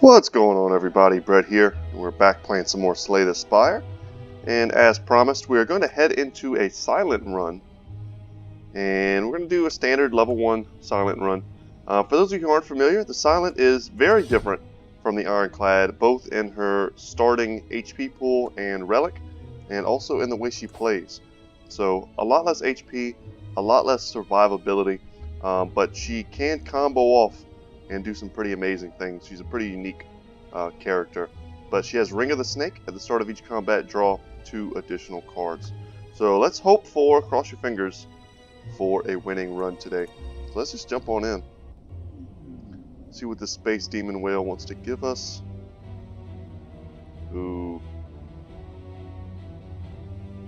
What's going on, everybody? Brett here. We're back playing some more Slay the Spire. And as promised, we are going to head into a silent run. And we're going to do a standard level 1 silent run. For those of you who aren't familiar, the silent is very different from the Ironclad, both in her starting HP pool and relic, and also in the way she plays. So a lot less HP, a lot less survivability, but she can combo off and do some pretty amazing things. She's a pretty unique character. But she has Ring of the Snake. At the start of each combat, draw 2 additional cards. So let's hope for, cross your fingers, for a winning run today. So let's just jump on in. See what the Space Demon Whale wants to give us. Ooh.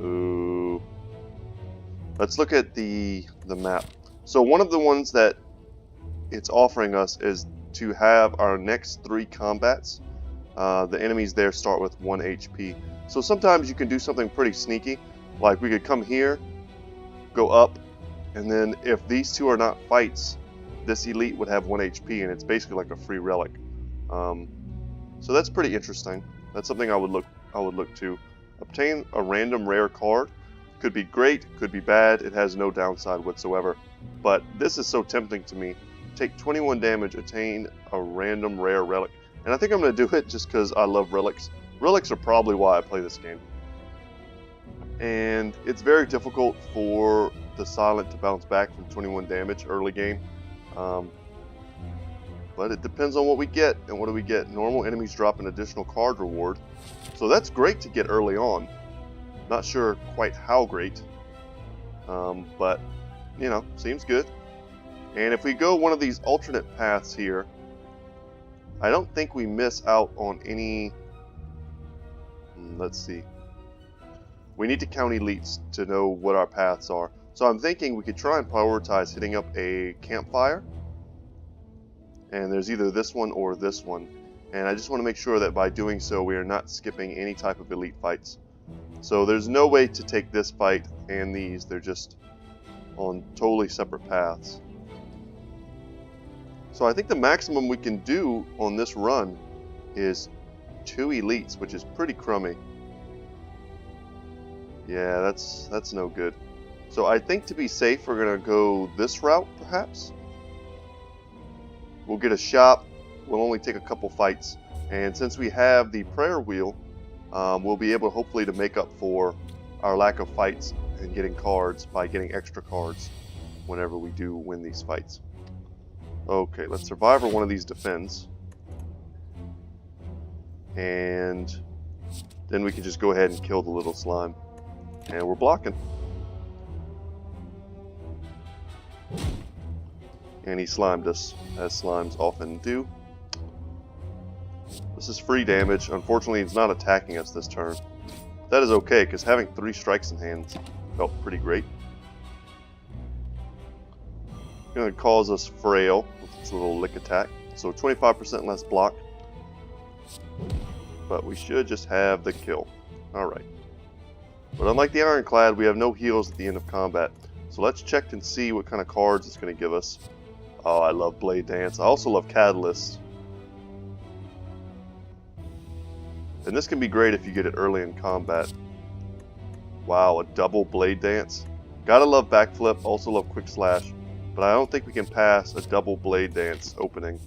Ooh. Let's look at the map. So one of the ones that it's offering us is to have our next 3 combats. The enemies there start with 1 HP. So sometimes you can do something pretty sneaky. Like we could come here, go up, and then if these 2 are not fights, this elite would have 1 HP, and it's basically like a free relic. So that's pretty interesting. That's something I would look to. Obtain a random rare card. Could be great, could be bad. It has no downside whatsoever. But this is so tempting to me. Take 21 damage, attain a random rare relic. And I think I'm going to do it just because I love relics. Relics are probably why I play this game. And it's very difficult for the silent to bounce back from 21 damage early game. But it depends on what we get. And what do we get? Normal enemies drop an additional card reward. So that's great to get early on. Not sure quite how great. But, you know, seems good. And if we go one of these alternate paths here, I don't think we miss out on any. Let's see. We need to count elites to know what our paths are. So I'm thinking we could try and prioritize hitting up a campfire. And there's either this one or this one. And I just want to make sure that by doing so we are not skipping any type of elite fights. So there's no way to take this fight and these. They're just on totally separate paths. So I think the maximum we can do on this run is 2 elites, which is pretty crummy. Yeah, that's no good. So I think to be safe, we're going to go this route, perhaps. We'll get a shop. We'll only take a couple fights. And since we have the prayer wheel, we'll be able hopefully to make up for our lack of fights and getting cards by getting extra cards whenever we do win these fights. Okay, let's survive or one of these defends. And then we can just go ahead and kill the little slime. And we're blocking. And he slimed us, as slimes often do. This is free damage. Unfortunately, he's not attacking us this turn. That is okay, because having 3 strikes in hand felt pretty great. Going to cause us frail with its little lick attack. So 25% less block. But we should just have the kill. Alright. But unlike the Ironclad, we have no heals at the end of combat. So let's check and see what kind of cards it's going to give us. Oh, I love Blade Dance. I also love Catalyst. And this can be great if you get it early in combat. Wow, a double Blade Dance. Gotta love Backflip, also love Quick Slash. But I don't think we can pass a double Blade Dance opening.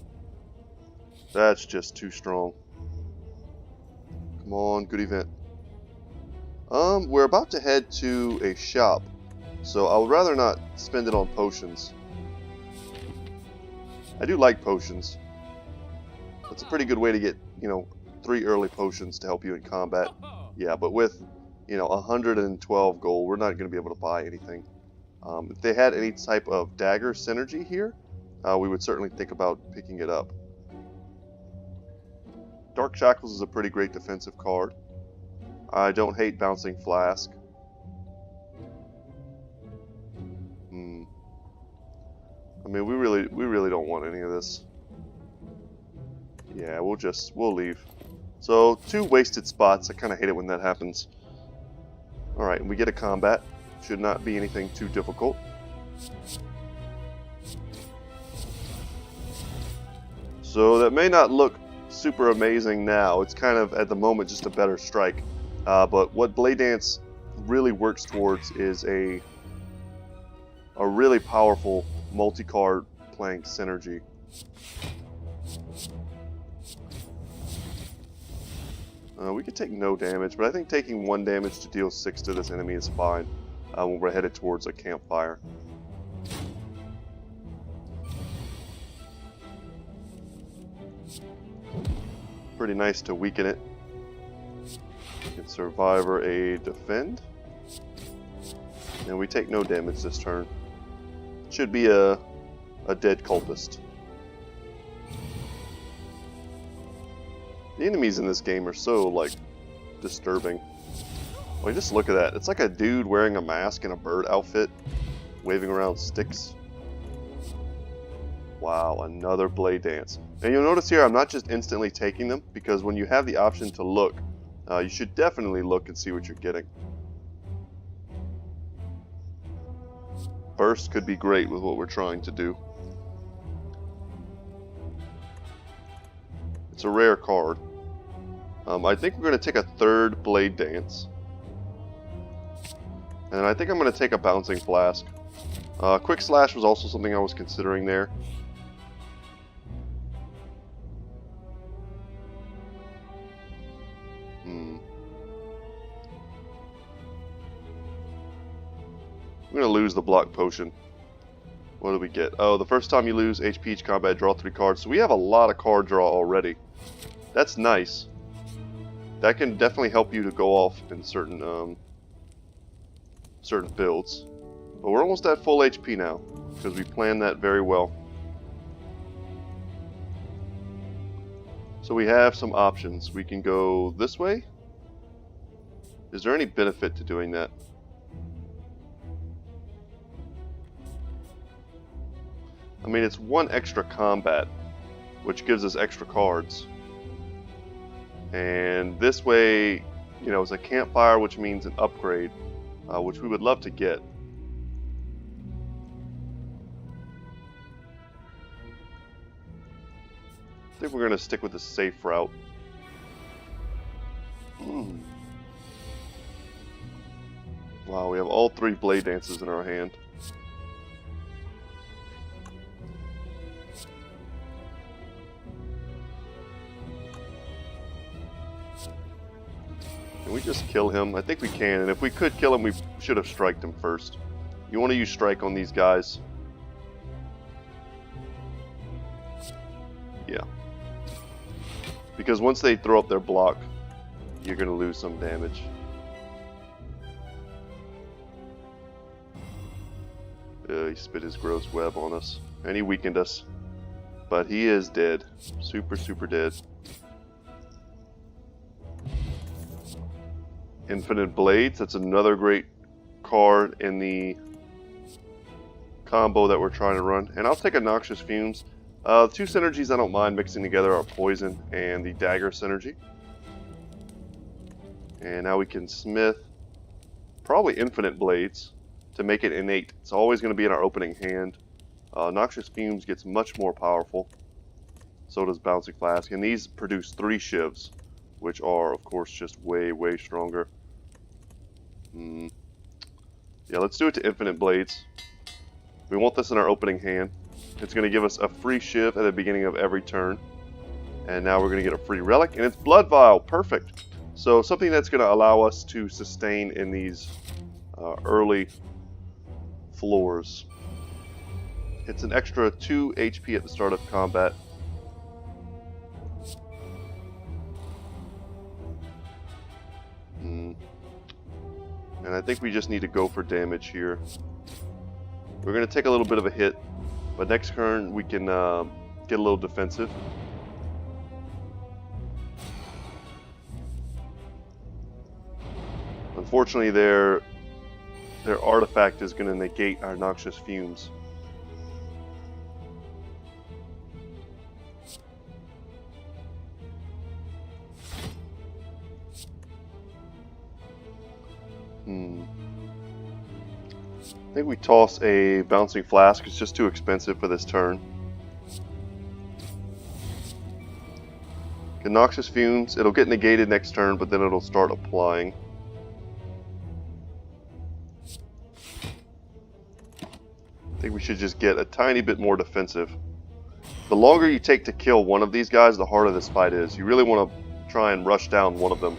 That's just too strong. Come on, good event. We're about to head to a shop. So I would rather not spend it on potions. I do like potions. It's a pretty good way to get, 3 early potions to help you in combat. Yeah, but with, 112 gold, we're not going to be able to buy anything. If they had any type of dagger synergy here, we would certainly think about picking it up. Dark Shackles is a pretty great defensive card. I don't hate Bouncing Flask. I mean, we really don't want any of this. Yeah, we'll leave. So 2 wasted spots. I kind of hate it when that happens. All right, we get a combat. Should not be anything too difficult. So that may not look super amazing now. It's kind of, at the moment, just a better strike. But what Blade Dance really works towards is a really powerful multi-card playing synergy. We could take no damage, but I think taking 1 damage to deal 6 to this enemy is fine when we're headed towards a campfire. Pretty nice to weaken it. Get Survivor a defend. And we take no damage this turn. Should be a dead cultist. The enemies in this game are so, like, disturbing. Like, just look at that. It's like a dude wearing a mask and a bird outfit, waving around sticks. Wow, another Blade Dance. And you'll notice here I'm not just instantly taking them, because when you have the option to look, you should definitely look and see what you're getting. Burst could be great with what we're trying to do. It's a rare card. I think we're going to take a 3rd Blade Dance. And I think I'm going to take a Bouncing Flask. Quick Slash was also something I was considering there. I'm going to lose the Block Potion. What do we get? Oh, the first time you lose HP each combat, draw 3 cards. So we have a lot of card draw already. That's nice. That can definitely help you to go off in certain certain builds. But we're almost at full HP now, because we planned that very well. So we have some options. We can go this way. Is there any benefit to doing that? I mean, it's 1 extra combat, which gives us extra cards. And this way, you know, it's a campfire, which means an upgrade, which we would love to get. I think we're going to stick with the safe route. Wow, we have all 3 Blade Dances in our hand. Can we just kill him? I think we can, and if we could kill him, we should have striked him first. You want to use strike on these guys. Yeah. Because once they throw up their block, you're going to lose some damage. He spit his gross web on us, and he weakened us. But he is dead. Super, super dead. Infinite Blades, that's another great card in the combo that we're trying to run. And I'll take a Noxious Fumes. 2 synergies I don't mind mixing together are Poison and the Dagger synergy. And now we can smith probably Infinite Blades to make it innate. It's always going to be in our opening hand. Noxious Fumes gets much more powerful. So does Bouncing Flask. And these produce 3 Shivs, which are, of course, just way, way stronger. Yeah, let's do it to Infinite Blades. We want this in our opening hand. It's going to give us a free Shiv at the beginning of every turn. And now we're going to get a free Relic, and it's Blood Vial. Perfect. So something that's going to allow us to sustain in these early floors. It's an extra 2 HP at the start of combat. And I think we just need to go for damage here. We're going to take a little bit of a hit, but next turn we can get a little defensive. Unfortunately, their artifact is going to negate our Noxious Fumes. I think we toss a Bouncing Flask. It's just too expensive for this turn. Get Noxious Fumes. It'll get negated next turn, but then it'll start applying. I think we should just get a tiny bit more defensive. The longer you take to kill one of these guys, the harder this fight is. You really want to try and rush down one of them.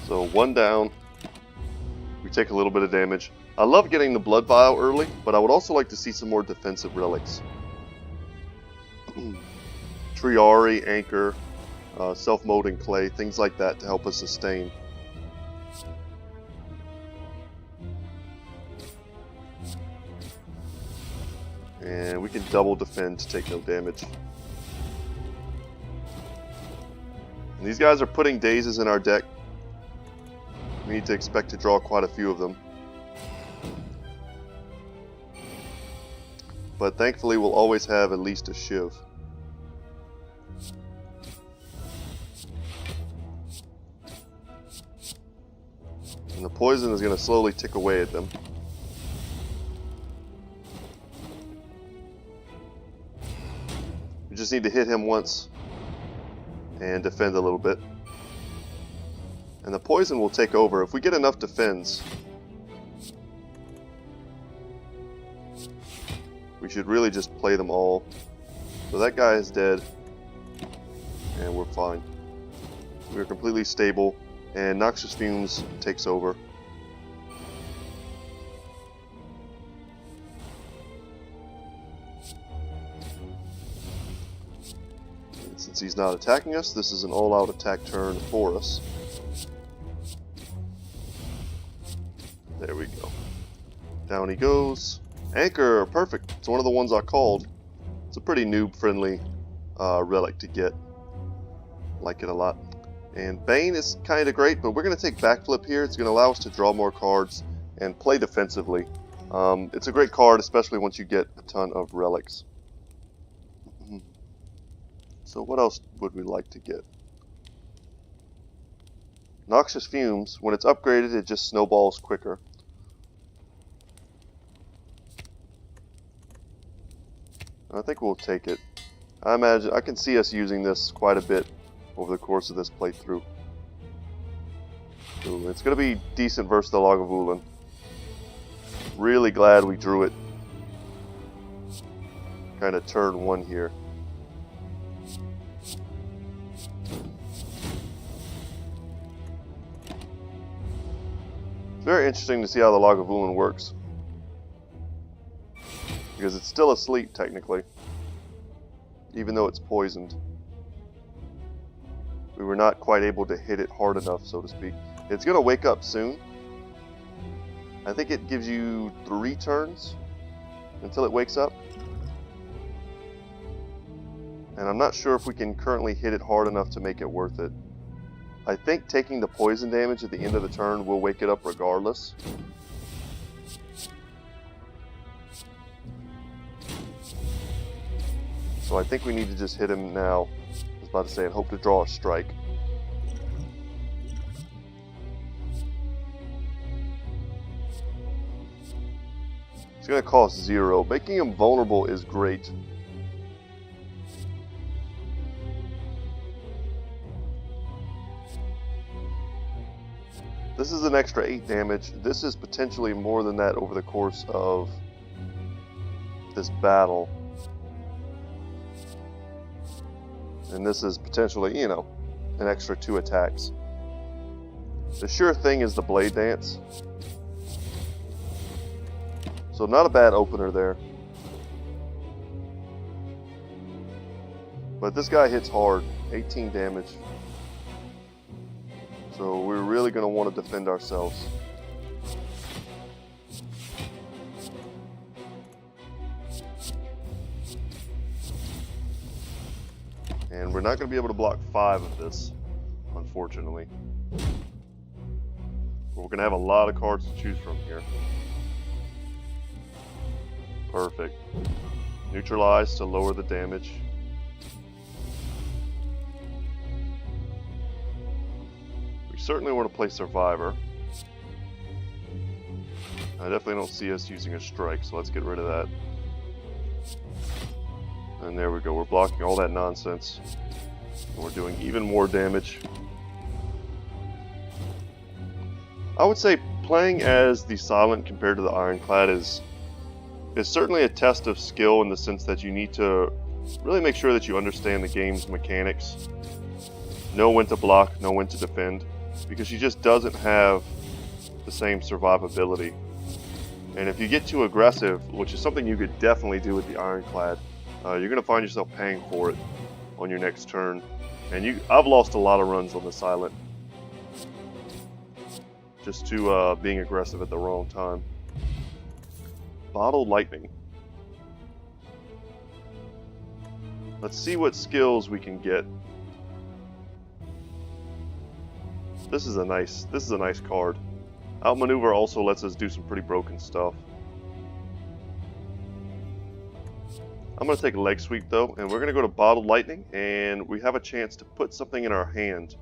So one down, we take a little bit of damage. I love getting the Blood Vial early, but I would also like to see some more defensive relics. Triari, Anchor, Self-Molding Clay, things like that to help us sustain. And we can double defend to take no damage. And these guys are putting dazes in our deck. We need to expect to draw quite a few of them. But thankfully we'll always have at least a Shiv. And the poison is going to slowly tick away at them. We just need to hit him once and defend a little bit. And the poison will take over. If we get enough defense, we should really just play them all. So that guy is dead, and we're fine. We're completely stable, and Noxious Fumes takes over. And since he's not attacking us, this is an all-out attack turn for us. There we go. Down he goes. Anchor, perfect. It's one of the ones I called. It's a pretty noob-friendly relic to get. Like it a lot. And Bane is kind of great, but we're going to take Backflip here. It's going to allow us to draw more cards and play defensively. It's a great card, especially once you get a ton of relics. So what else would we like to get? Noxious Fumes, when it's upgraded, it just snowballs quicker. I think we'll take it. I can see us using this quite a bit over the course of this playthrough. Ooh, it's going to be decent versus the Lagavulin. Really glad we drew it. Kind of turn one here. It's very interesting to see how the Lagavulin works. Because it's still asleep, technically. Even though it's poisoned. We were not quite able to hit it hard enough, so to speak. It's going to wake up soon. I think it gives you 3 turns until it wakes up. And I'm not sure if we can currently hit it hard enough to make it worth it. I think taking the poison damage at the end of the turn will wake it up regardless. So I think we need to just hit him now. I was about to say, and hope to draw a strike. It's going to cost 0. Making him vulnerable is great. This is an extra 8 damage. This is potentially more than that over the course of this battle. And this is potentially, you know, an extra 2 attacks. The sure thing is the Blade Dance. So not a bad opener there. But this guy hits hard. 18 damage. So we're really going to want to defend ourselves. And we're not going to be able to block 5 of this, unfortunately. But we're going to have a lot of cards to choose from here. Perfect. Neutralize to lower the damage. certainly want to play Survivor. I definitely don't see us using a strike, so let's get rid of that. And there we go, we're blocking all that nonsense. And we're doing even more damage. I would say playing as the Silent compared to the Ironclad is certainly a test of skill, in the sense that you need to really make sure that you understand the game's mechanics. Know when to block, know when to defend, because she just doesn't have the same survivability. And if you get too aggressive, which is something you could definitely do with the Ironclad, you're going to find yourself paying for it on your next turn. And I've lost a lot of runs on the Silent, just to being aggressive at the wrong time. Bottled Lightning. Let's see what skills we can get. This is a nice card. Outmaneuver also lets us do some pretty broken stuff. I'm going to take a leg sweep though, and we're going to go to Bottled Lightning, and we have a chance to put something in our hand.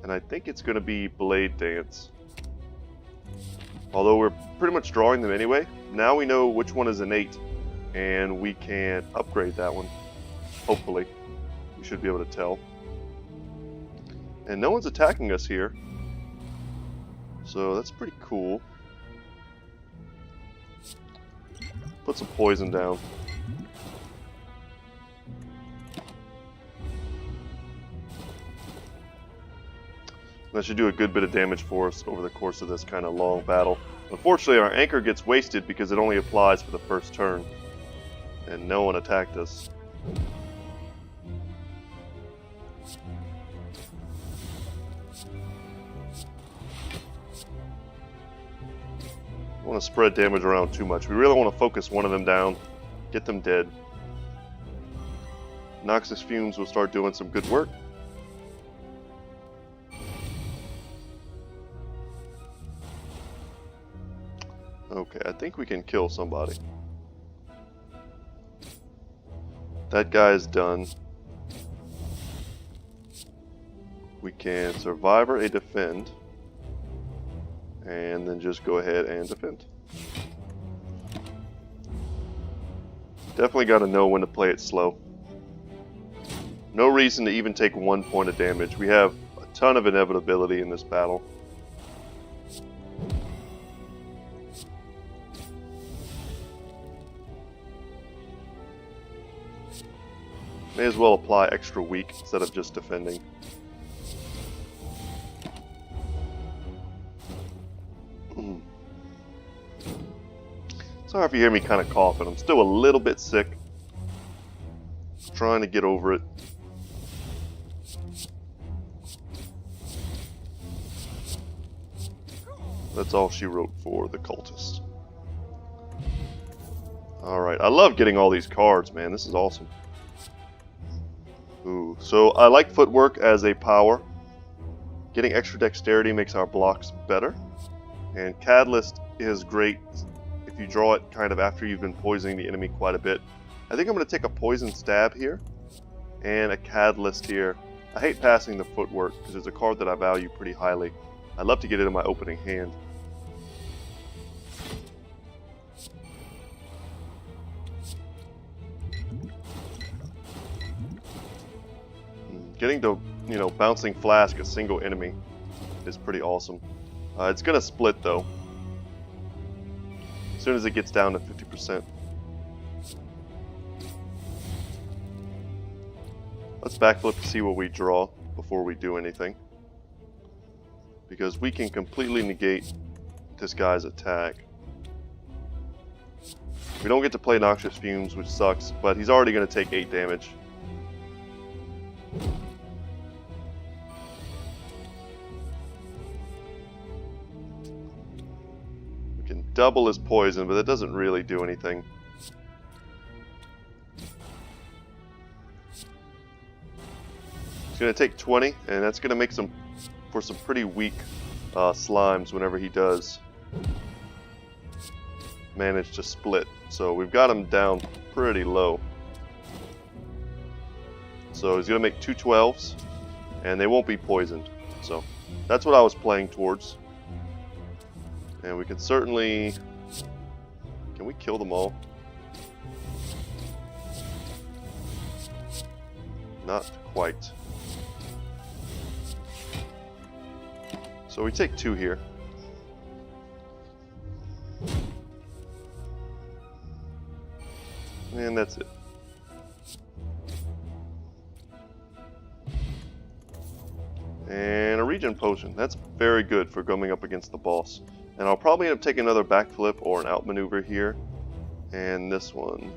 And I think it's going to be Blade Dance. Although we're pretty much drawing them anyway, now we know which one is innate, and we can upgrade that one. Hopefully. We should be able to tell. And no one's attacking us here, so that's pretty cool. Put some poison down. That should do a good bit of damage for us over the course of this kind of long battle. Unfortunately, our anchor gets wasted because it only applies for the first turn, and no one attacked us. Don't want to spread damage around too much. We really want to focus one of them down, get them dead. Noxious Fumes will start doing some good work. Okay, I think we can kill somebody. That guy's done. We can Survivor a defend, and then just go ahead and defend. Definitely got to know when to play it slow. No reason to even take 1 point of damage. We have a ton of inevitability in this battle. May as well apply extra weak instead of just defending. Sorry if you hear me kind of coughing. I'm still a little bit sick. Just trying to get over it. That's all she wrote for the cultist. Alright, I love getting all these cards, man. This is awesome. Ooh, so I like Footwork as a power. Getting extra dexterity makes our blocks better. And Catalyst is great if you draw it kind of after you've been poisoning the enemy quite a bit. I think I'm going to take a Poison Stab here and a Catalyst here. I hate passing the Footwork because it's a card that I value pretty highly. I'd love to get it in my opening hand. Getting to, bouncing Flask a single enemy is pretty awesome. It's going to split though, as soon as it gets down to 50%. Let's backflip to see what we draw before we do anything, because we can completely negate this guy's attack. We don't get to play Noxious Fumes, which sucks, but he's already going to take 8 damage. Double his poison, but that doesn't really do anything. He's going to take 20, and that's going to make some pretty weak slimes whenever he does manage to split. So we've got him down pretty low. So he's going to make 2 12s, and they won't be poisoned. So that's what I was playing towards. And we can certainly... Can we kill them all? Not quite. So we take 2 here. And that's it. And a regen potion. That's very good for going up against the boss. And I'll probably end up taking another backflip or an outmaneuver here. And this one.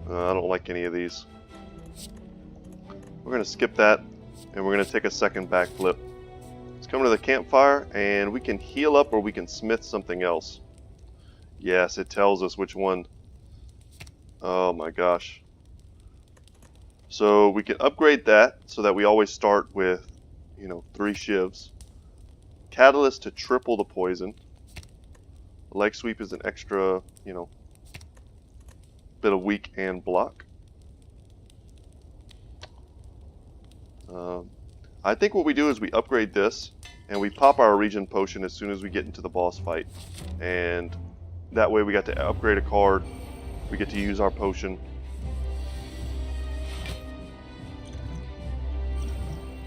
I don't like any of these. We're going to skip that. And we're going to take a second backflip. Let's come to the campfire. And we can heal up or we can smith something else. Yes, it tells us which one. Oh my gosh. So we can upgrade that so that we always start with, 3 shivs. Catalyst to triple the poison. Leg sweep is an extra, bit of weak and block. I think what we do is we upgrade this and we pop our regen potion as soon as we get into the boss fight. And that way we got to upgrade a card. We get to use our potion.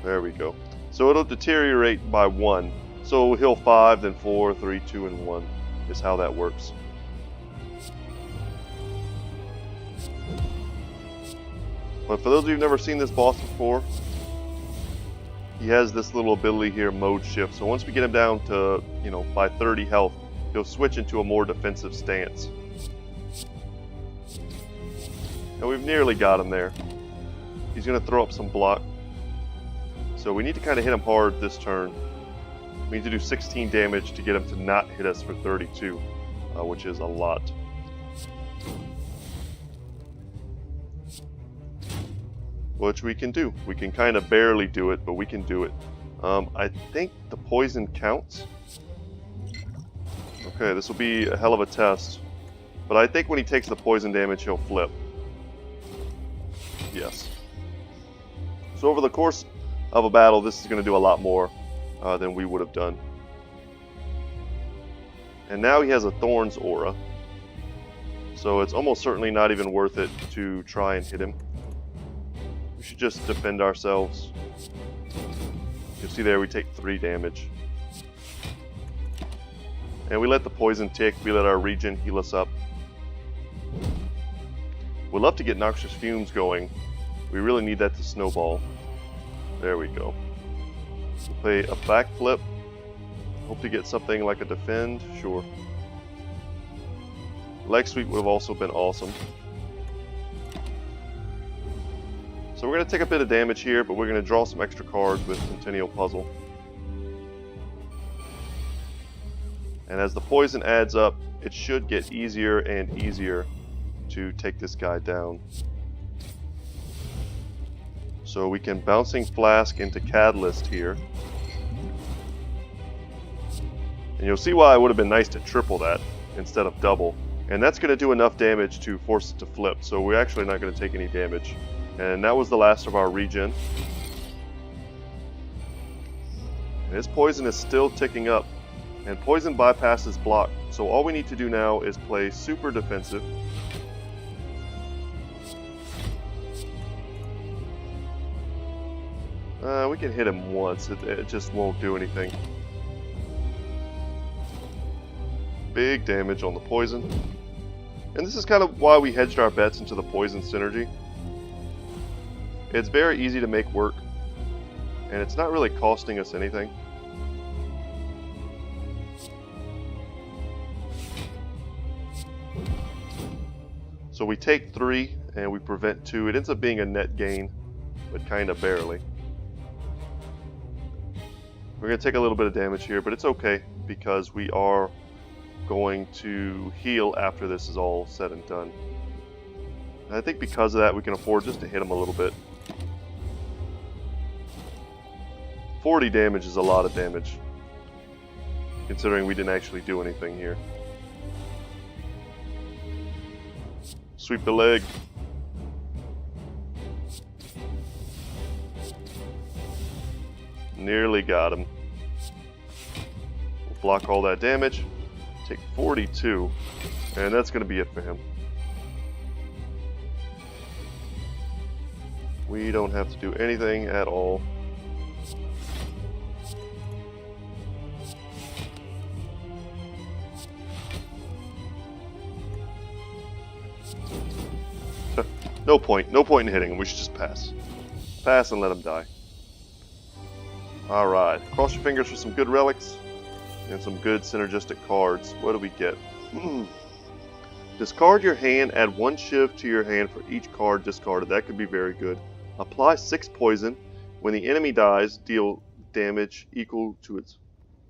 There we go. So it'll deteriorate by 1. So we'll heal 5, then 4, 3, 2, and 1 is how that works. But for those of you who've never seen this boss before, he has this little ability here, mode shift. So once we get him down to, by 30 health, he'll switch into a more defensive stance. And we've nearly got him there. He's going to throw up some block. So we need to kind of hit him hard this turn. We need to do 16 damage to get him to not hit us for 32, which is a lot. Which we can do. We can kind of barely do it, but we can do it. I think the poison counts. Okay, this will be a hell of a test. But I think when he takes the poison damage, he'll flip. Yes. So over the course of a battle, this is going to do a lot more than we would have done. And now he has a Thorns aura. So it's almost certainly not even worth it to try and hit him. We should just defend ourselves. You can see there we take 3 damage. And we let the poison tick, we let our regen heal us up. We'd love to get Noxious Fumes going. We really need that to snowball. There we go. We'll play a backflip. Hope to get something like a defend. Sure. Leg sweep would have also been awesome. So we're going to take a bit of damage here, but we're going to draw some extra cards with Centennial Puzzle. And as the poison adds up, it should get easier and easier to take this guy down. So we can Bouncing Flask into Catalyst here. And you'll see why it would have been nice to triple that instead of double. And that's going to do enough damage to force it to flip, so we're actually not going to take any damage. And that was the last of our regen. And his poison is still ticking up. And poison bypasses block. So all we need to do now is play super defensive. We can hit him once. It just won't do anything. Big damage on the poison. And this is kind of why we hedged our bets into the poison synergy. It's very easy to make work, and it's not really costing us anything. So we take 3 and we prevent 2. It ends up being a net gain, but kind of barely. We're going to take a little bit of damage here, but it's okay because we are going to heal after this is all said and done. And I think because of that we can afford just to hit him a little bit. 40 damage is a lot of damage, considering we didn't actually do anything here. Sweep the leg. Nearly got him. We'll block all that damage. Take 42. And that's going to be it for him. We don't have to do anything at all. No point in hitting him. We should just pass. Pass and let him die. Alright, cross your fingers for some good relics and some good synergistic cards. What do we get? Discard your hand, add 1 Shiv to your hand for each card discarded. That could be very good. Apply 6 poison. When the enemy dies, deal damage equal to its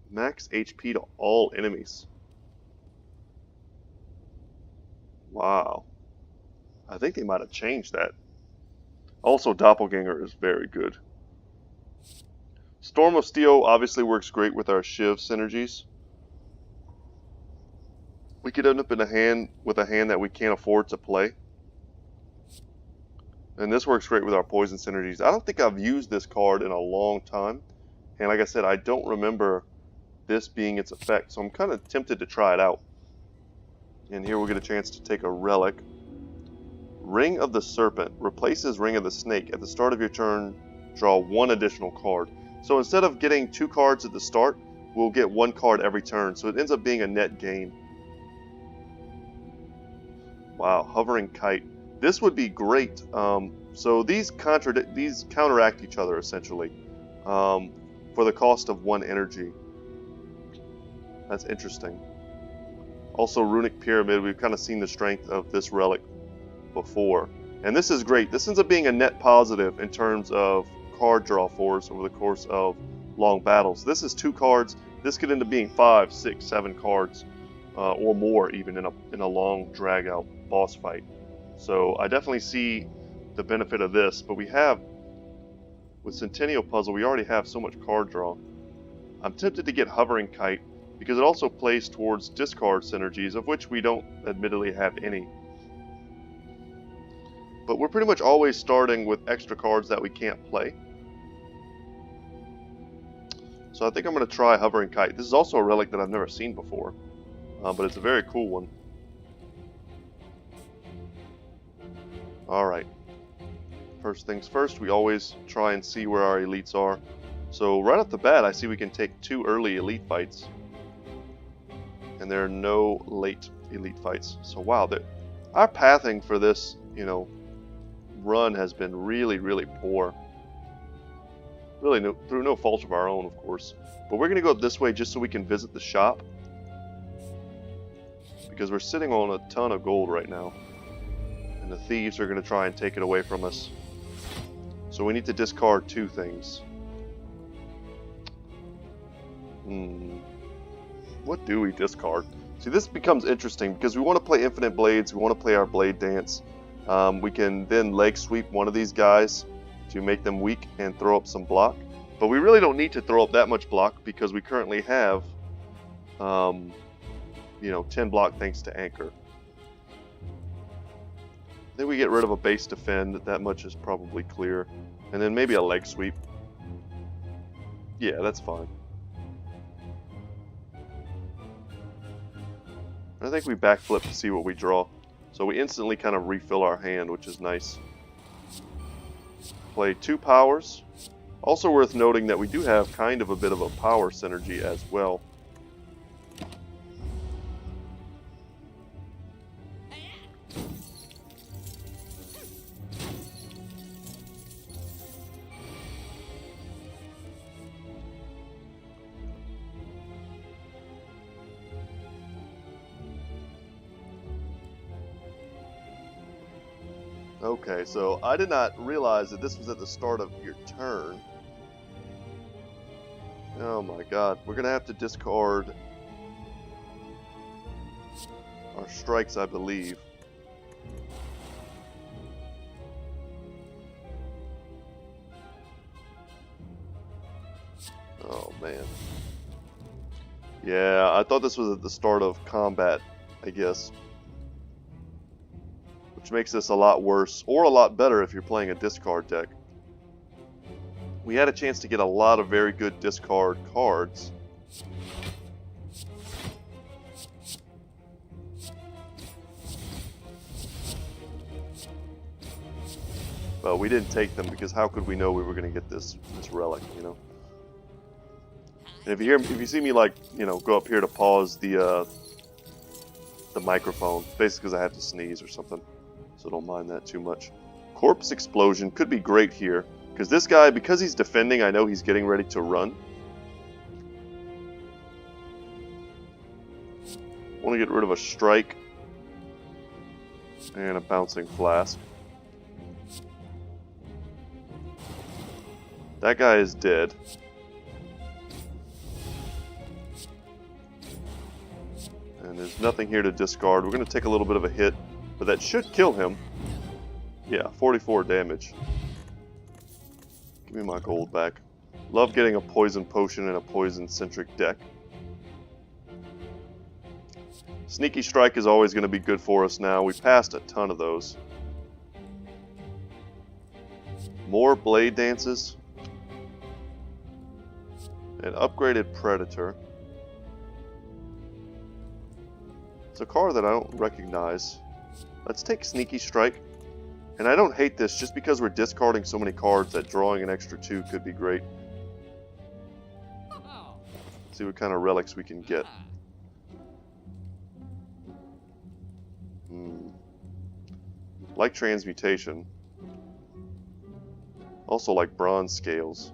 max HP to all enemies. Wow. I think they might have changed that. Also, Doppelganger is very good. Storm of Steel obviously works great with our Shiv synergies. We could end up in a hand that we can't afford to play. And this works great with our poison synergies. I don't think I've used this card in a long time. And like I said, I don't remember this being its effect. So I'm kind of tempted to try it out. And here we'll get a chance to take a relic. Ring of the Serpent replaces Ring of the Snake. At the start of your turn, draw 1 additional card. So instead of getting 2 cards at the start, we'll get 1 card every turn. So it ends up being a net gain. Wow, Hovering Kite. This would be great. So these counteract each other essentially for the cost of 1 energy. That's interesting. Also, Runic Pyramid. We've kind of seen the strength of this relic before, and this is great. This ends up being a net positive in terms of card draw for us over the course of long battles. This is 2 cards. This could end up being 5, 6, 7 cards or more even in a long drag out boss fight. So I definitely see the benefit of this, but we have with Centennial Puzzle we already have so much card draw. I'm tempted to get Hovering Kite because it also plays towards discard synergies, of which we don't admittedly have any. But we're pretty much always starting with extra cards that we can't play. So I think I'm going to try Hovering Kite. This is also a relic that I've never seen before, but it's a very cool one. Alright. First things first, we always try and see where our elites are. So right off the bat, I see we can take 2 early elite fights. And there are no late elite fights. So wow, our pathing for this, run has been really, really poor. Really through no fault of our own, of course. But we're going to go this way just so we can visit the shop. Because we're sitting on a ton of gold right now. And the thieves are going to try and take it away from us. So we need to discard 2 things. What do we discard? See, this becomes interesting because we want to play Infinite Blades. We want to play our Blade Dance. We can then leg sweep one of these guys to make them weak and throw up some block. But we really don't need to throw up that much block because we currently have, 10 block thanks to Anchor. Then we get rid of a base defend. That much is probably clear. And then maybe a leg sweep. Yeah, that's fine. I think we backflip to see what we draw. So we instantly kind of refill our hand, which is nice. Play 2 powers. Also worth noting that we do have kind of a bit of a power synergy as well. Okay, so I did not realize that this was at the start of your turn. Oh my god, we're gonna have to discard our strikes, I believe. Oh man. Yeah, I thought this was at the start of combat, I guess. Which makes this a lot worse, or a lot better if you're playing a discard deck. we had a chance to get a lot of very good discard cards. But we didn't take them because how could we know we were going to get this relic, you know? And if you see me, like, you know, go up here to pause the microphone, basically because I have to sneeze or something, so don't mind that too much. Corpse Explosion could be great here, because this guy, because he's defending, I know he's getting ready to run. Want to get rid of a Strike and a Bouncing Flask. That guy is dead. And there's nothing here to discard. We're going to take a little bit of a hit, but that should kill him. Yeah, 44 damage. Give me my gold back. Love getting a poison potion in a poison-centric deck. Sneaky Strike is always going to be good for us now. We passed a ton of those. More Blade Dances. An upgraded Predator. It's a card that I don't recognize. Let's take Sneaky Strike. And I don't hate this just because we're discarding so many cards that drawing an extra 2 could be great. Let's see what kind of relics we can get. Like Transmutation. Also like Bronze Scales.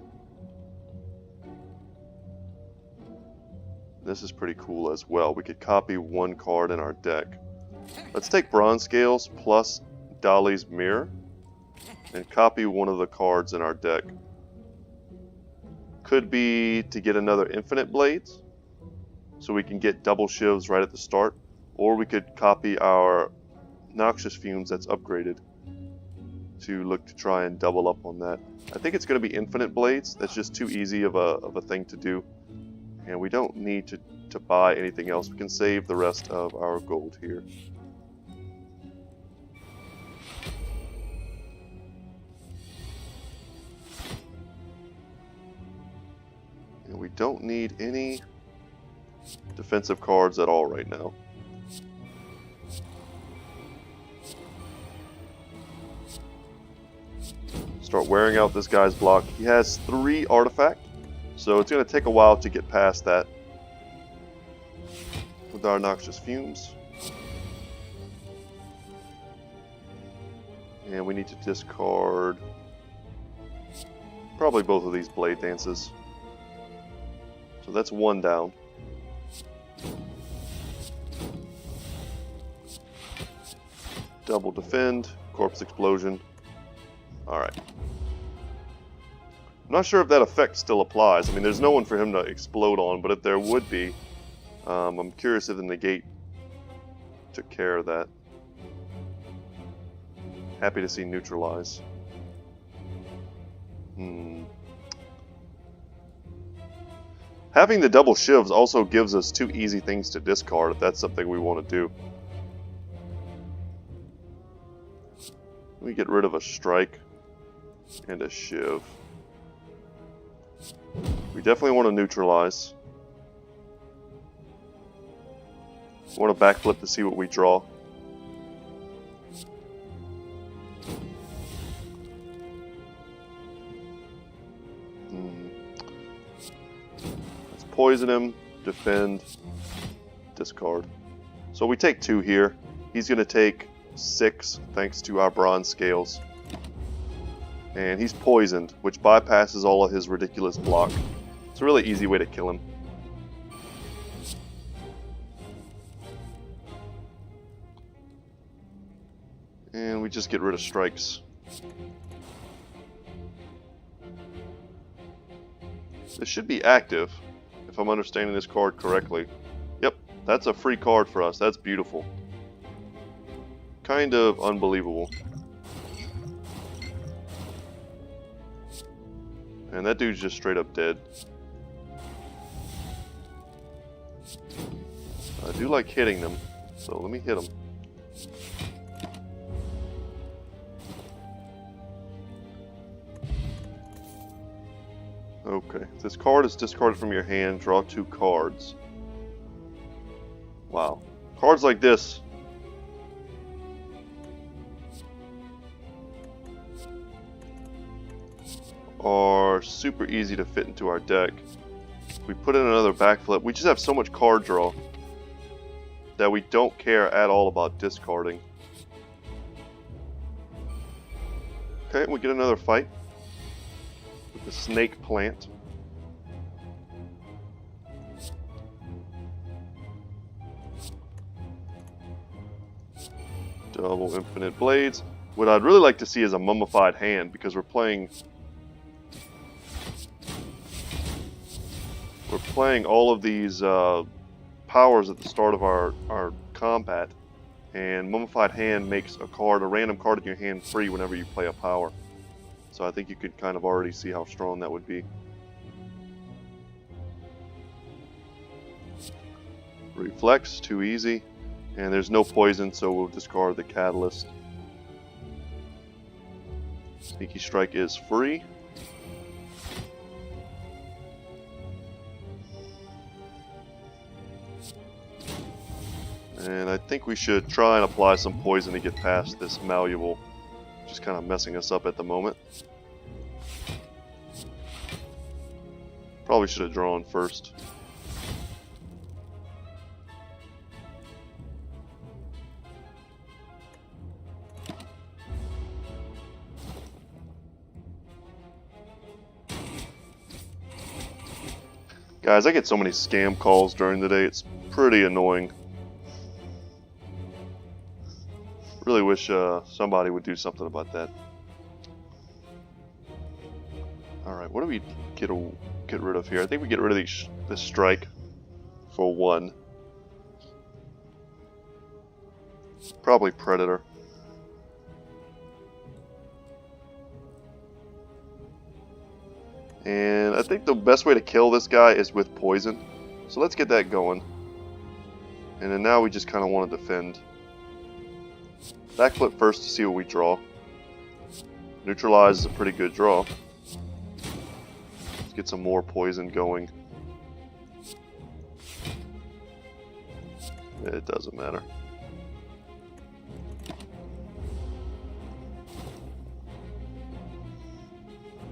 This is pretty cool as well. We could copy one card in our deck. Let's take Bronze Scales plus Dolly's Mirror and copy one of the cards in our deck. Could be to get another Infinite Blades, so we can get double Shivs right at the start, or we could copy our Noxious Fumes that's upgraded to look to try and double up on that. I think it's going to be Infinite Blades. That's just too easy of a thing to do. And we don't need to buy anything else. We can save the rest of our gold here. And we don't need any defensive cards at all right now. Start wearing out this guy's block. He has 3 artifact. So it's going to take a while to get past that with our Noxious Fumes. And we need to discard probably both of these Blade Dances. So that's 1 down. Double Defend, Corpse Explosion. Alright. I'm not sure if that effect still applies. I mean, there's no one for him to explode on, but if there would be, I'm curious if the negate took care of that. Happy to see Neutralize. Having the double Shivs also gives us 2 easy things to discard if that's something we want to do. We get rid of a Strike and a Shiv. We definitely want to neutralize. We want to backflip to see what we draw. Let's poison him, defend, discard. So we take 2 here. He's going to take 6 thanks to our Bronze Scales. And he's poisoned, which bypasses all of his ridiculous block. It's a really easy way to kill him. And we just get rid of strikes. This should be active, if I'm understanding this card correctly. Yep, that's a free card for us. That's beautiful. Kind of unbelievable. And that dude's just straight up dead. I do like hitting them, so let me hit him. Okay, if this card is discarded from your hand, draw 2 cards. Wow. Cards like this are super easy to fit into our deck. If we put in another backflip, we just have so much card draw that we don't care at all about discarding. Okay, we get another fight with the snake plant. Double infinite blades. What I'd really like to see is a mummified hand, because we're playing all of these powers at the start of our combat, and mummified hand makes a random card in your hand free whenever you play a power. So I think you could kind of already see how strong that would be. Reflex, too easy. And there's no poison, so we'll discard the catalyst. Sneaky Strike is free. And I think we should try and apply some poison to get past this malleable. Just kind of messing us up at the moment. Probably should have drawn first. Guys, I get so many scam calls during the day, it's pretty annoying. Really wish somebody would do something about that. Alright, what do we get rid of here? I think we get rid of this strike for 1. Probably Predator. And I think the best way to kill this guy is with poison. So let's get that going. And then now we just kind of want to defend. Backflip first to see what we draw. Neutralize is a pretty good draw. Let's get some more poison going. It doesn't matter.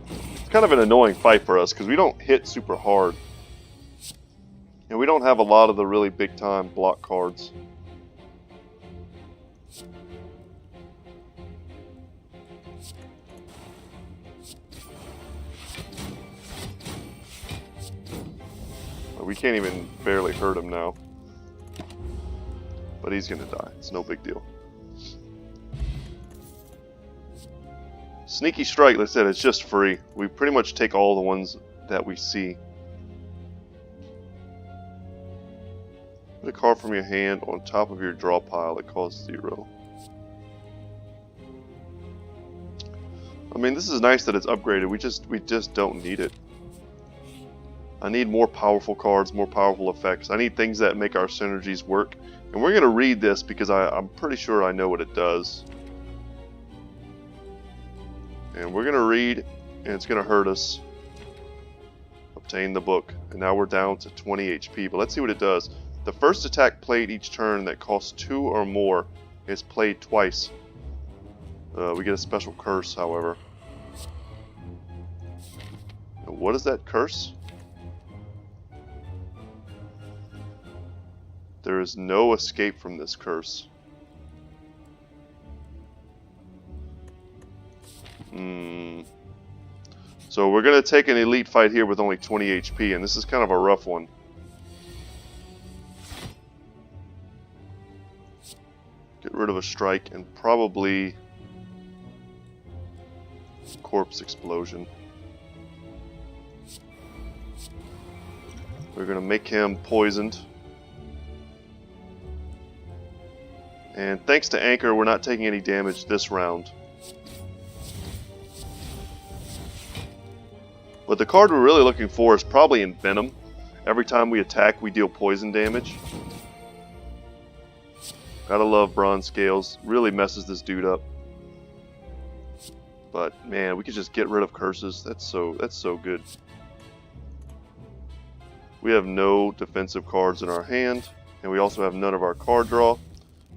It's kind of an annoying fight for us because we don't hit super hard. And we don't have a lot of the really big time block cards. We can't even barely hurt him now. But he's gonna die. It's no big deal. Sneaky Strike, like I said, it's just free. We pretty much take all the ones that we see. Put a card from your hand on top of your draw pile that costs 0. I mean, this is nice that it's upgraded. We just don't need it. I need more powerful cards, more powerful effects. I need things that make our synergies work. And we're going to read this because I'm pretty sure I know what it does. And we're going to read, and it's going to hurt us. Obtain the book. And now we're down to 20 HP. But let's see what it does. The first attack played each turn that costs 2 or more is played twice. We get a special curse, however. Now, what is that curse? There is no escape from this curse. So we're going to take an elite fight here with only 20 HP, and this is kind of a rough one. Get rid of a strike and probably corpse explosion. We're going to make him poisoned. And thanks to Anchor, we're not taking any damage this round. But the card we're really looking for is probably Envenom. Every time we attack, we deal poison damage. Gotta love Bronze Scales. Really messes this dude up. But man, we could just get rid of curses. That's so good. We have no defensive cards in our hand, and we also have none of our card draw.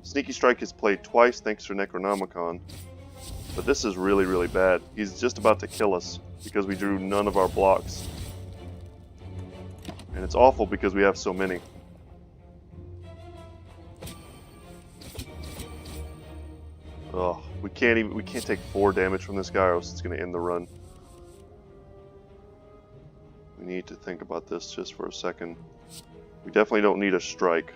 Sneaky Strike is played twice thanks to Necronomicon, but this is really, really bad. He's just about to kill us because we drew none of our blocks. And it's awful because we have so many. Oh, we can't take 4 damage from this guy or else it's going to end the run. We need to think about this just for a second. We definitely don't need a strike.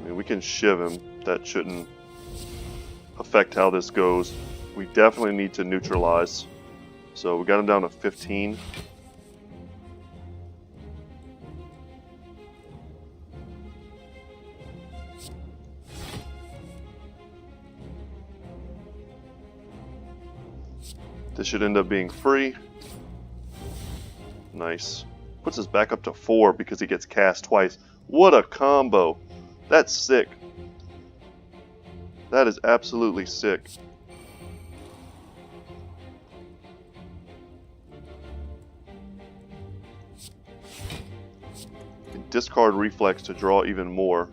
I mean, we can Shiv him. That shouldn't affect how this goes. We definitely need to neutralize. So we got him down to 15. This should end up being free. Nice. Puts us back up to 4 because he gets cast twice. What a combo. That's sick. That is absolutely sick. And discard Reflex to draw even more.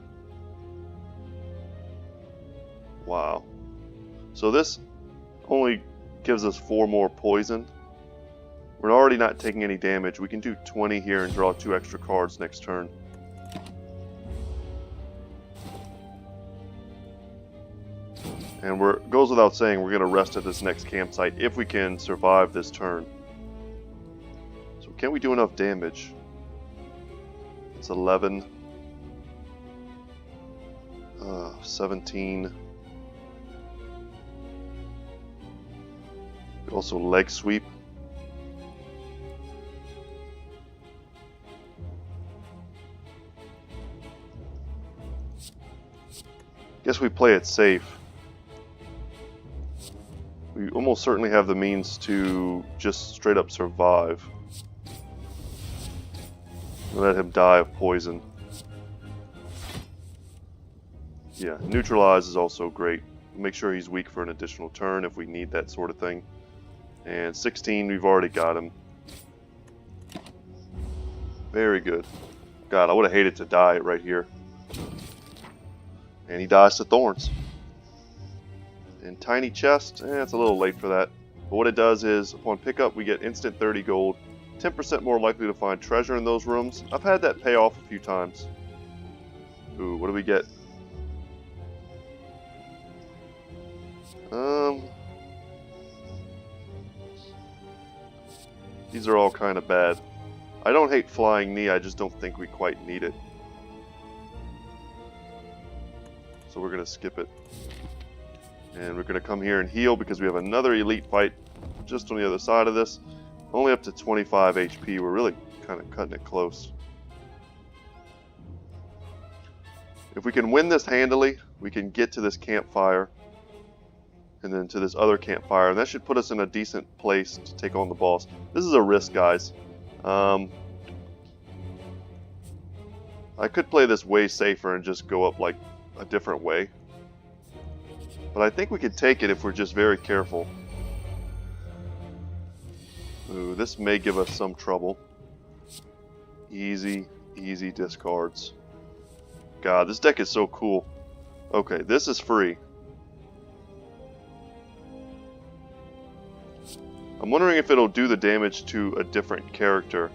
Wow. So this only gives us 4 more poison. We're already not taking any damage. We can do 20 here and draw 2 extra cards next turn. And goes without saying, we're going to rest at this next campsite if we can survive this turn. So can we do enough damage? It's 11. 17. Also leg sweep. Guess we play it safe. We almost certainly have the means to just straight up survive. Let him die of poison. Yeah, neutralize is also great. Make sure he's weak for an additional turn if we need that sort of thing. And 16, we've already got him. Very good. God, I would have hated to die right here. And he dies to thorns. And tiny chest, it's a little late for that. But what it does is, upon pickup, we get instant 30 gold. 10% more likely to find treasure in those rooms. I've had that pay off a few times. Ooh, what do we get? These are all kind of bad. I don't hate Flying Knee, I just don't think we quite need it. So we're going to skip it. And we're going to come here and heal because we have another elite fight just on the other side of this. Only up to 25 HP, we're really kind of cutting it close. If we can win this handily, we can get to this campfire. And then to this other campfire, and that should put us in a decent place to take on the boss. This is a risk, guys. I could play this way safer and just go up like a different way. But I think we could take it if we're just very careful. Ooh, this may give us some trouble. Easy, easy discards. God, this deck is so cool. Okay, this is free. I'm wondering if it'll do the damage to a different character.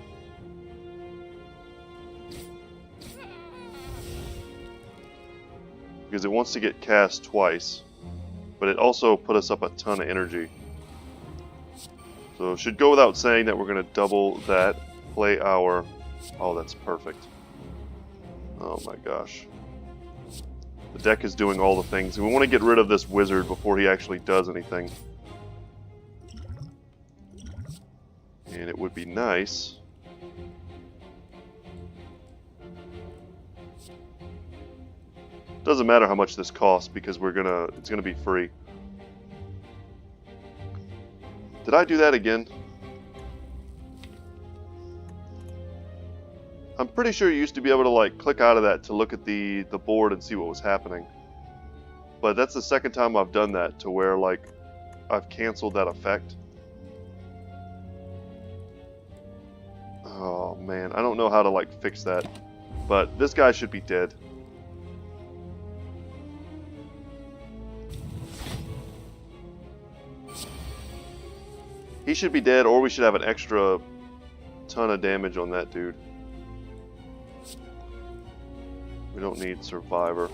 Because it wants to get cast twice. But it also put us up a ton of energy. So it should go without saying that we're going to double that. Play our... Oh, that's perfect. Oh my gosh. The deck is doing all the things. And we want to get rid of this wizard before he actually does anything. And it would be nice. Doesn't matter how much this costs because it's gonna be free. Did I do that again? I'm pretty sure you used to be able to like click out of that to look at the board and see what was happening. But that's the second time I've done that, to where, like, I've canceled that effect. Oh, man. I don't know how to, like, fix that. But this guy should be dead. He should be dead, or we should have an extra ton of damage on that dude. We don't need Survivor.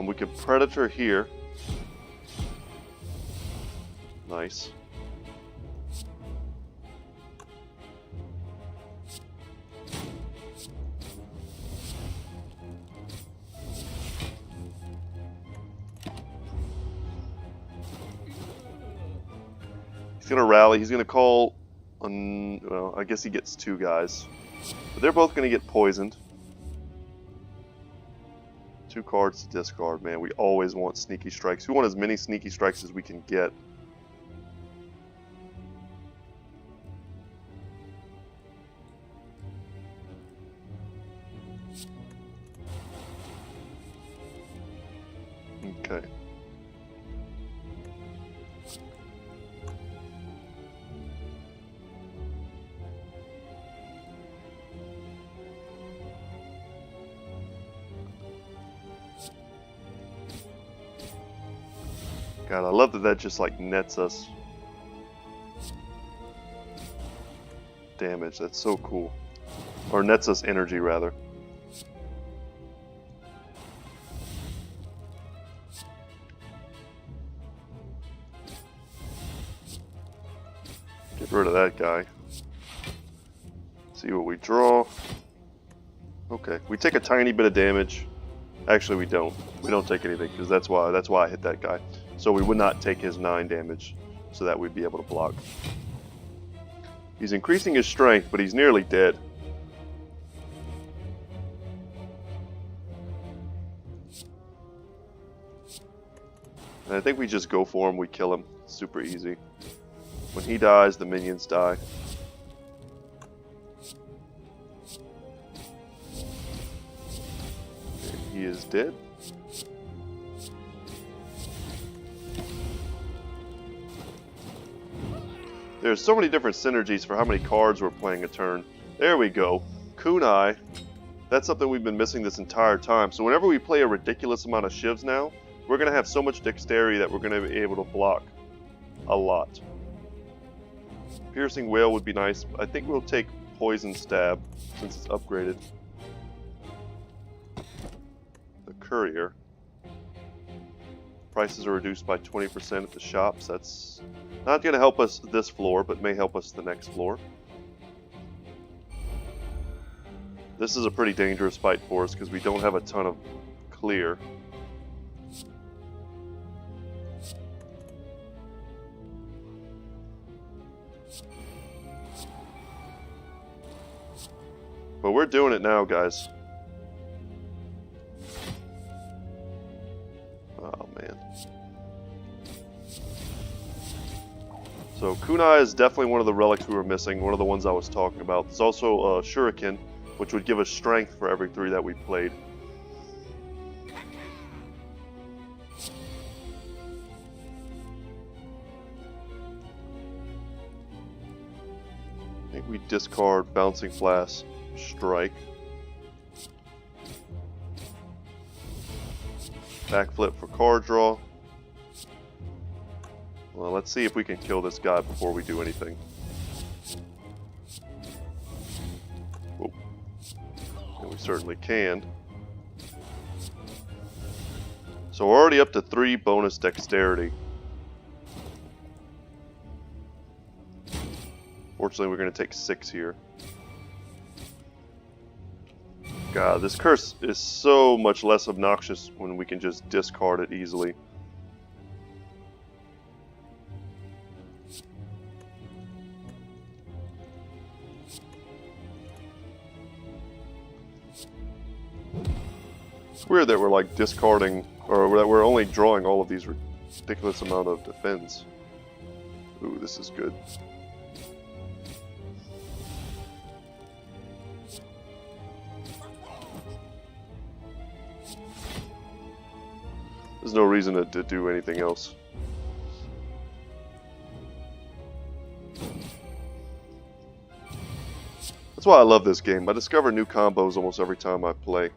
We could Predator here. Nice. He's gonna rally. He's gonna call. Well, I guess he gets two guys, but they're both gonna get poisoned. 2 cards to discard. Man, we always want sneaky strikes. We want as many sneaky strikes as we can get. Okay. God, I love that that just like nets us damage. That's so cool. Or nets us energy, rather. Get rid of that guy. See what we draw. Okay, we take a tiny bit of damage. Actually, we don't. We don't take anything, because that's why I hit that guy. So we would not take his 9 damage, so that we'd be able to block. He's increasing his strength, but he's nearly dead. And I think we just go for him, we kill him. It's super easy. When he dies, the minions die. And he is dead. There's so many different synergies for how many cards we're playing a turn. There we go. Kunai. That's something we've been missing this entire time. So whenever we play a ridiculous amount of Shivs now, we're going to have so much dexterity that we're going to be able to block a lot. Piercing Whale would be nice. I think we'll take Poison Stab since it's upgraded. The Courier. Prices are reduced by 20% at the shops. That's not going to help us this floor, but may help us the next floor. This is a pretty dangerous fight for us because we don't have a ton of clear. But we're doing it now, guys. Oh, man. So Kunai is definitely one of the relics we were missing, one of the ones I was talking about. There's also Shuriken, which would give us strength for every 3 that we played. I think we discard Bouncing Blast, Strike. Backflip for card draw. Well, let's see if we can kill this guy before we do anything. Oh. And we certainly can. So we're already up to 3 bonus dexterity. Fortunately, we're going to take 6 here. God, this curse is so much less obnoxious when we can just discard it easily. It's weird that we're like discarding, or that we're only drawing all of these ridiculous amount of defense. Ooh, this is good. There's no reason to do anything else. That's why I love this game. I discover new combos almost every time I play.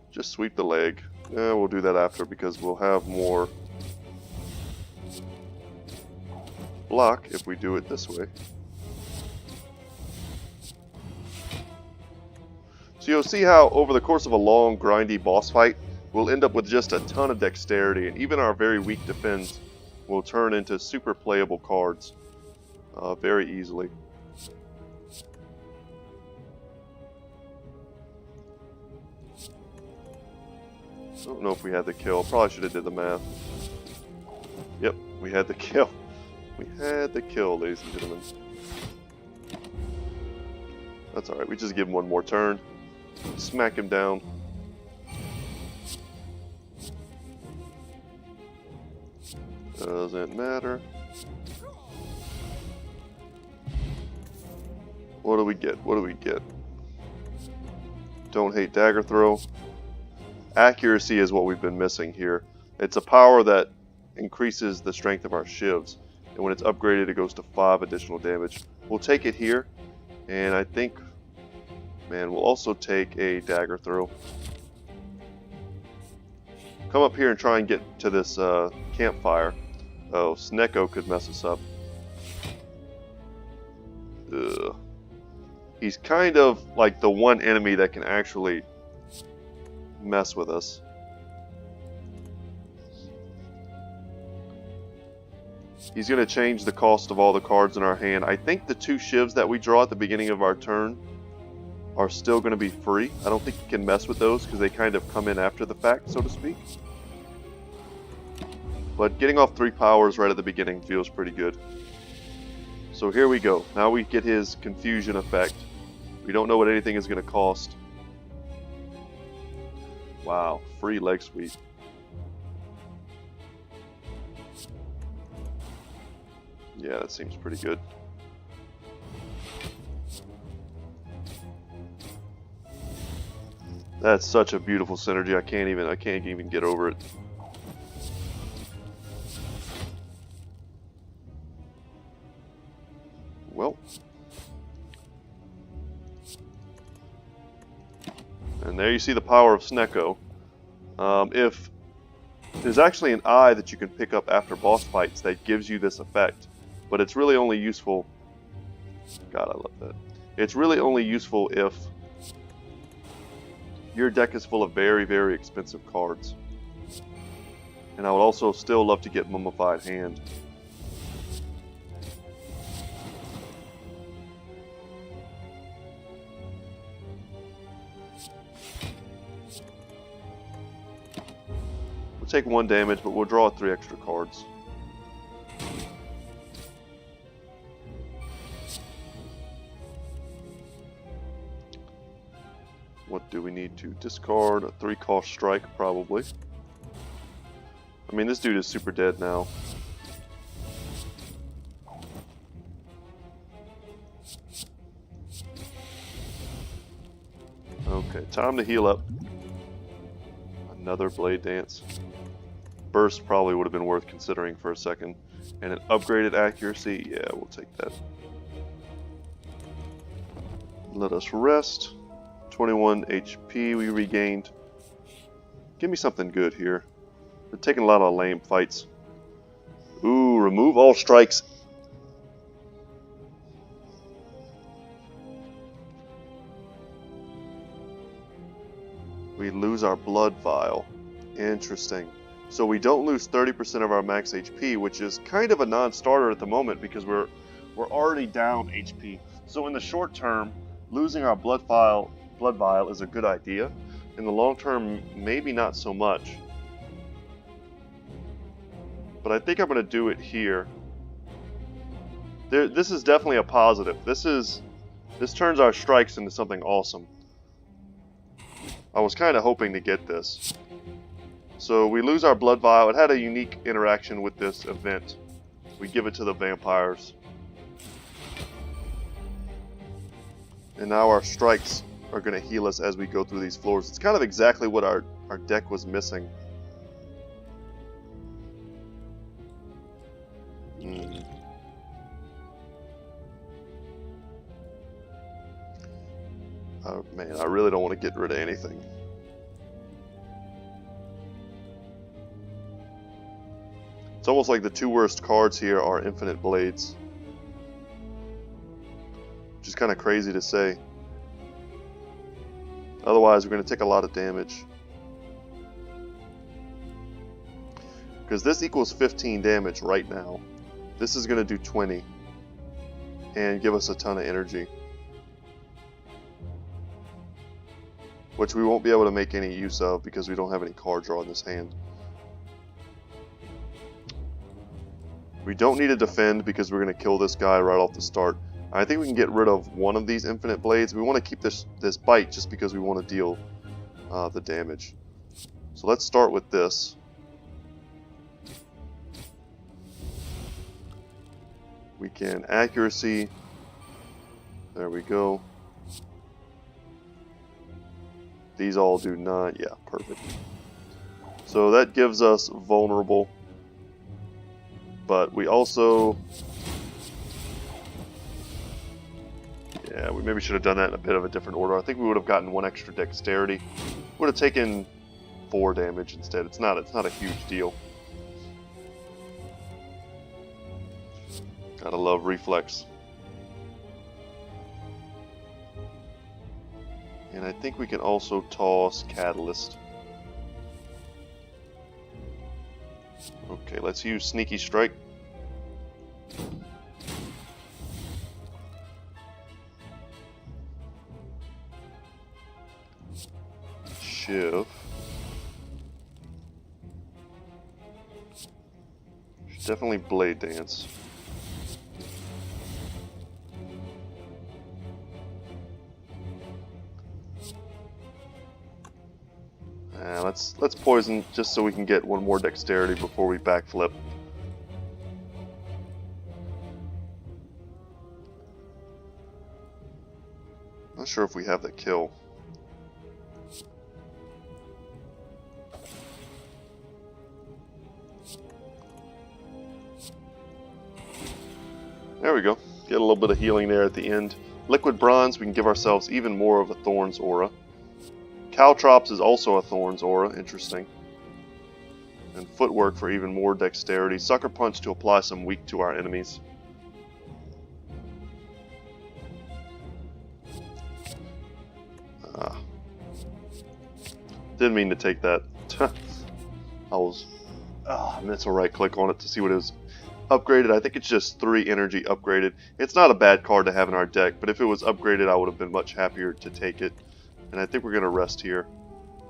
Just sweep the leg. Yeah, we'll do that after because we'll have more block if we do it this way. So you'll see how over the course of a long, grindy boss fight, we'll end up with just a ton of dexterity, and even our very weak defense will turn into super playable cards very easily. I don't know if we had the kill. Probably should have did the math. Yep, we had the kill. We had the kill, ladies and gentlemen. That's alright, we just give him one more turn. Smack him down. Doesn't matter. What do we get? What do we get? Don't hate dagger throw. Accuracy is what we've been missing here. It's a power that increases the strength of our shivs, and when it's upgraded it goes to 5 additional damage. We'll take it here, and I think, man, we'll also take a dagger throw. Come up here and try and get to this campfire. Oh, Necro could mess us up. Ugh. He's kind of like the one enemy that can actually mess with us. He's going to change the cost of all the cards in our hand. I think the 2 shivs that we draw at the beginning of our turn are still going to be free. I don't think you can mess with those because they kind of come in after the fact, so to speak. But getting off 3 powers right at the beginning feels pretty good. So here we go. Now we get his confusion effect. We don't know what anything is going to cost. Wow, free leg sweep. Yeah, that seems pretty good. That's such a beautiful synergy. I can't even get over it. Well, and there you see the power of Necro. If there's actually an eye that you can pick up after boss fights that gives you this effect, but it's really only useful. God, I love that. It's really only useful if your deck is full of very, very expensive cards. And I would also still love to get Mummified Hand. We'll take 1 damage, but we'll draw 3 extra cards. What do we need to discard? A 3-cost strike, probably. I mean, this dude is super dead now. Okay, time to heal up. Another Blade Dance. Burst probably would have been worth considering for a second. And an upgraded accuracy, yeah, we'll take that. Let us rest. 21 HP we regained. Give me something good here. We're taking a lot of lame fights. Ooh, remove all strikes. We lose our blood vial. Interesting. So we don't lose 30% of our max HP, which is kind of a non-starter at the moment because we're already down HP. So in the short term, losing our blood vial is a good idea. In the long term, maybe not so much. But I think I'm going to do it here. This is definitely a positive. This turns our strikes into something awesome. I was kind of hoping to get this. So we lose our blood vial. It had a unique interaction with this event. We give it to the vampires. And now our strikes are going to heal us as we go through these floors. It's kind of exactly what our deck was missing. Oh man, I really don't want to get rid of anything. It's almost like the two worst cards here are Infinite Blades. Which is kind of crazy to say. Otherwise, we're going to take a lot of damage. Because this equals 15 damage right now. This is going to do 20. And give us a ton of energy. Which we won't be able to make any use of because we don't have any card draw in this hand. We don't need to defend because we're going to kill this guy right off the start. I think we can get rid of one of these Infinite Blades. We want to keep this bite just because we want to deal the damage. So let's start with this. We can accuracy. There we go. These all do 9. Yeah, perfect. So that gives us vulnerable. But we also... yeah, we maybe should have done that in a bit of a different order. I think we would have gotten 1 extra dexterity. Would have taken 4 damage instead. It's not a huge deal. Gotta love reflex. And I think we can also toss Catalyst. Okay, let's use Sneaky Strike. Shiv. Should definitely Blade Dance. Let's poison just so we can get 1 more dexterity before we backflip. Not sure if we have that kill. There we go. Get a little bit of healing there at the end. Liquid Bronze, we can give ourselves even more of a Thorns aura. Caltrops is also a Thorns aura, interesting. And Footwork for even more dexterity. Sucker Punch to apply some weak to our enemies. Didn't mean to take that. I meant to right click on it to see what it was upgraded. I think it's just 3 energy upgraded. It's not a bad card to have in our deck, but if it was upgraded I would have been much happier to take it. And I think we're going to rest here.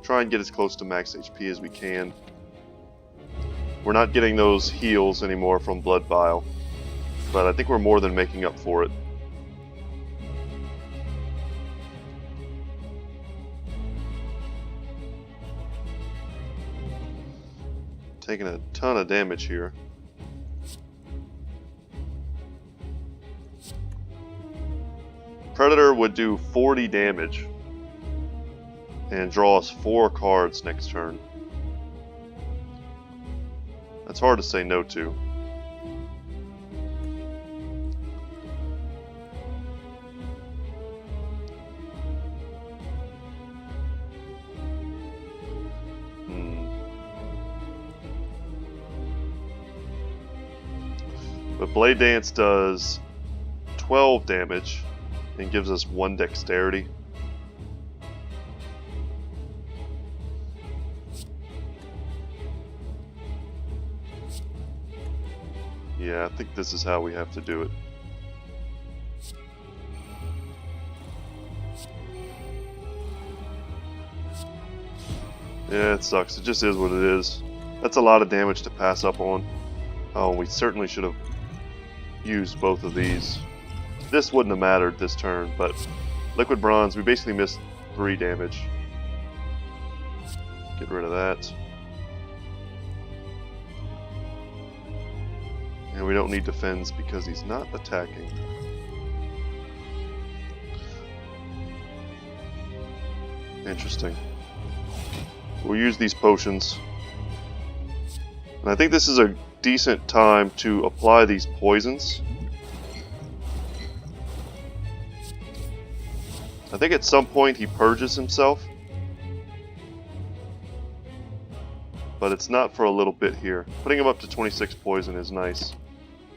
Try and get as close to max HP as we can. We're not getting those heals anymore from Blood Vial, but I think we're more than making up for it. Taking a ton of damage here. Predator would do 40 damage and draw us 4 cards next turn. That's hard to say no to. But Blade Dance does 12 damage and gives us 1 dexterity. Yeah, I think this is how we have to do it. Yeah, it sucks. It just is what it is. That's a lot of damage to pass up on. Oh, we certainly should have used both of these. This wouldn't have mattered this turn, but Liquid Bronze, we basically missed 3 damage. Get rid of that. And we don't need defense because he's not attacking. Interesting. We'll use these potions. And I think this is a decent time to apply these poisons. I think at some point he purges himself. But it's not for a little bit here. Putting him up to 26 poison is nice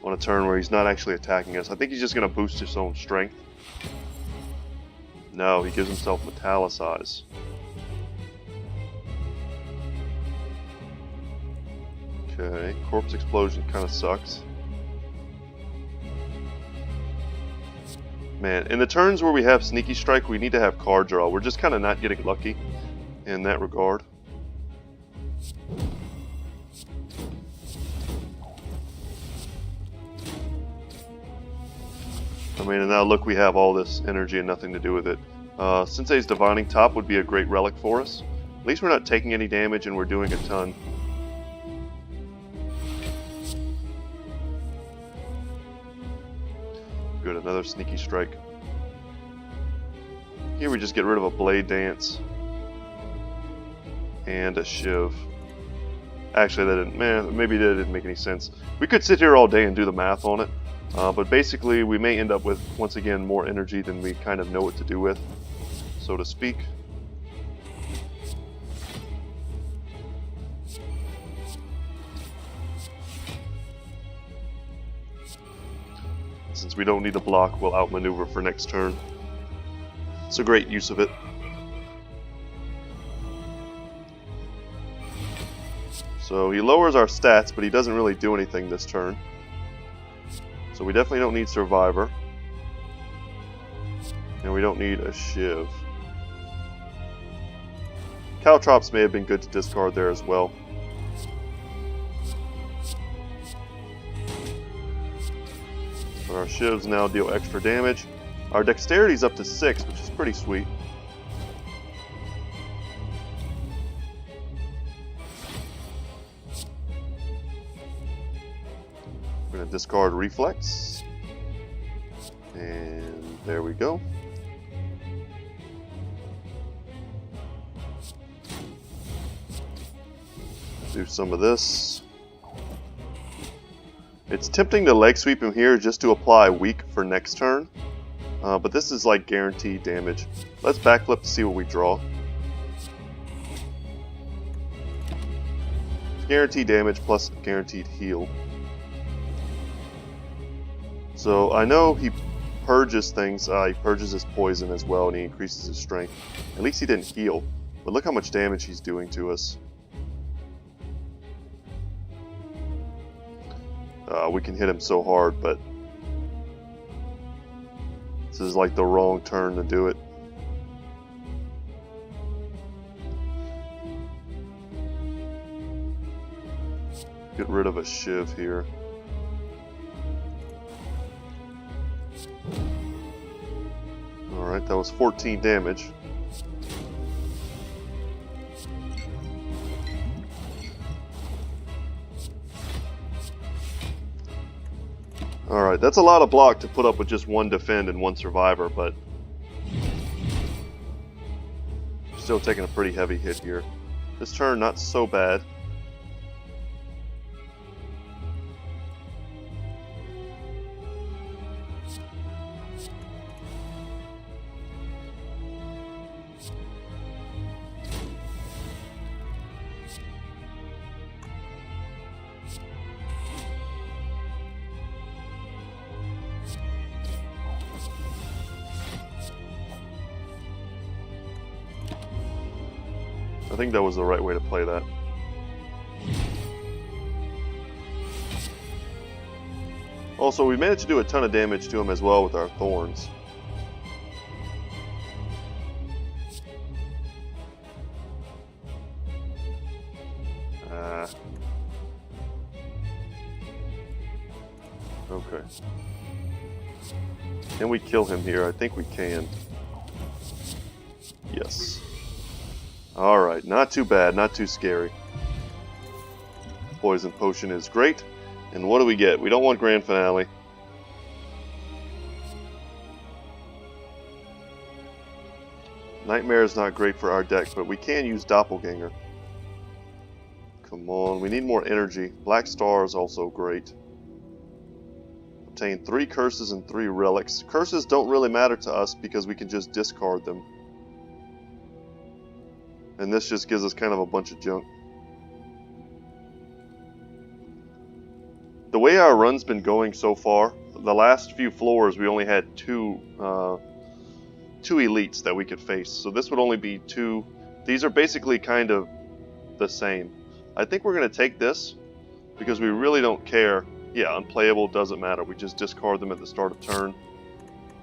on a turn where he's not actually attacking us. I think he's just going to boost his own strength. No, he gives himself Metallicize. Okay, Corpse Explosion kind of sucks. Man, in the turns where we have Sneaky Strike, we need to have card draw. We're just kind of not getting lucky in that regard. I mean, and now look, we have all this energy and nothing to do with it. Sensei's Divining Top would be a great relic for us. At least we're not taking any damage and we're doing a ton. Good, another Sneaky Strike. Here we just get rid of a Blade Dance. And a Shiv. Actually, that didn't, maybe that didn't make any sense. We could sit here all day and do the math on it. But basically, we may end up with, once again, more energy than we kind of know what to do with, so to speak. Since we don't need to block, we'll outmaneuver for next turn. It's a great use of it. So he lowers our stats, but he doesn't really do anything this turn. So we definitely don't need Survivor. And we don't need a Shiv. Caltrops may have been good to discard there as well. But our Shivs now deal extra damage. Our Dexterity's up to 6, which is pretty sweet. We're going to discard Reflex. And there we go. Do some of this. It's tempting to leg sweep him here just to apply weak for next turn. But this is like guaranteed damage. Let's backflip to see what we draw. Guaranteed damage plus guaranteed heal. So I know he purges things. He purges his poison as well, and he increases his strength. At least he didn't heal. But look how much damage he's doing to us. We can hit him so hard, but this is like the wrong turn to do it. Get rid of a Shiv here. Alright, that was 14 damage. Alright, that's a lot of block to put up with just one defend and one survivor, but still taking a pretty heavy hit here. This turn, not so bad. I think that was the right way to play that. Also, we managed to do a ton of damage to him as well with our thorns. Okay. Can we kill him here? I think we can. Yes. Alright, not too bad, not too scary. Poison Potion is great. And what do we get? We don't want Grand Finale. Nightmare is not great for our deck, but we can use Doppelganger. Come on, we need more energy. Black Star is also great. Obtain 3 curses and 3 relics. Curses don't really matter to us because we can just discard them. And this just gives us kind of a bunch of junk. The way our run's been going so far, the last few floors we only had two elites that we could face. So this would only be 2. These are basically kind of the same. I think we're going to take this because we really don't care. Yeah, unplayable, doesn't matter. We just discard them at the start of turn.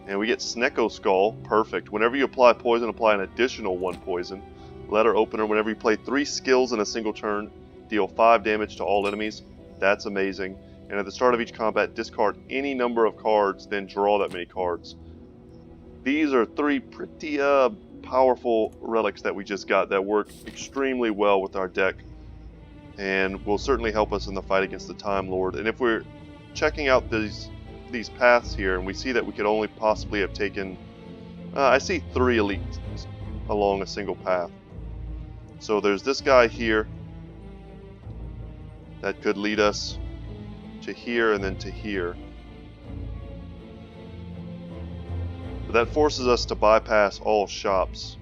And we get Snecko Skull. Perfect. Whenever you apply poison, apply an additional 1 poison. Letter Opener. Whenever you play 3 skills in a single turn, deal 5 damage to all enemies. That's amazing. And at the start of each combat, discard any number of cards, then draw that many cards. These are 3 pretty powerful relics that we just got that work extremely well with our deck. And will certainly help us in the fight against the Time Lord. And if we're checking out these paths here, and we see that we could only possibly have taken... I see 3 elites along a single path. So there's this guy here that could lead us to here and then to here. But that forces us to bypass all shops.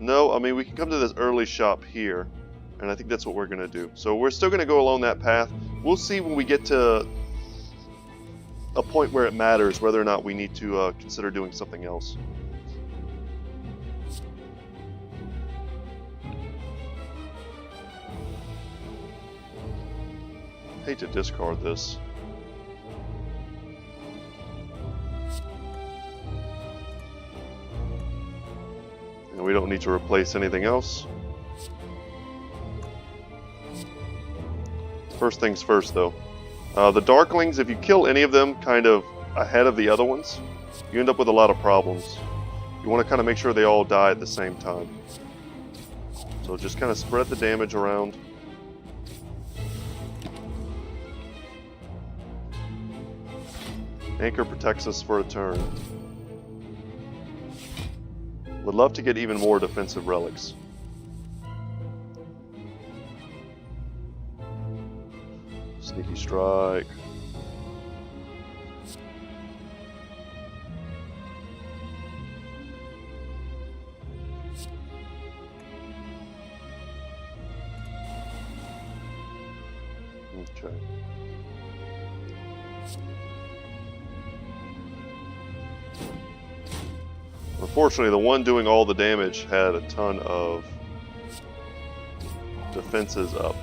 No, I mean, we can come to this early shop here, and I think that's what we're going to do. So we're still going to go along that path. We'll see when we get to a point where it matters whether or not we need to consider doing something else. I hate to discard this. And we don't need to replace anything else. First things first, though. The Darklings, if you kill any of them kind of ahead of the other ones, you end up with a lot of problems. You want to kind of make sure they all die at the same time. So just kind of spread the damage around. Anchor protects us for a turn. Would love to get even more defensive relics. Sneaky Strike. Okay. Unfortunately, the one doing all the damage had a ton of defenses up.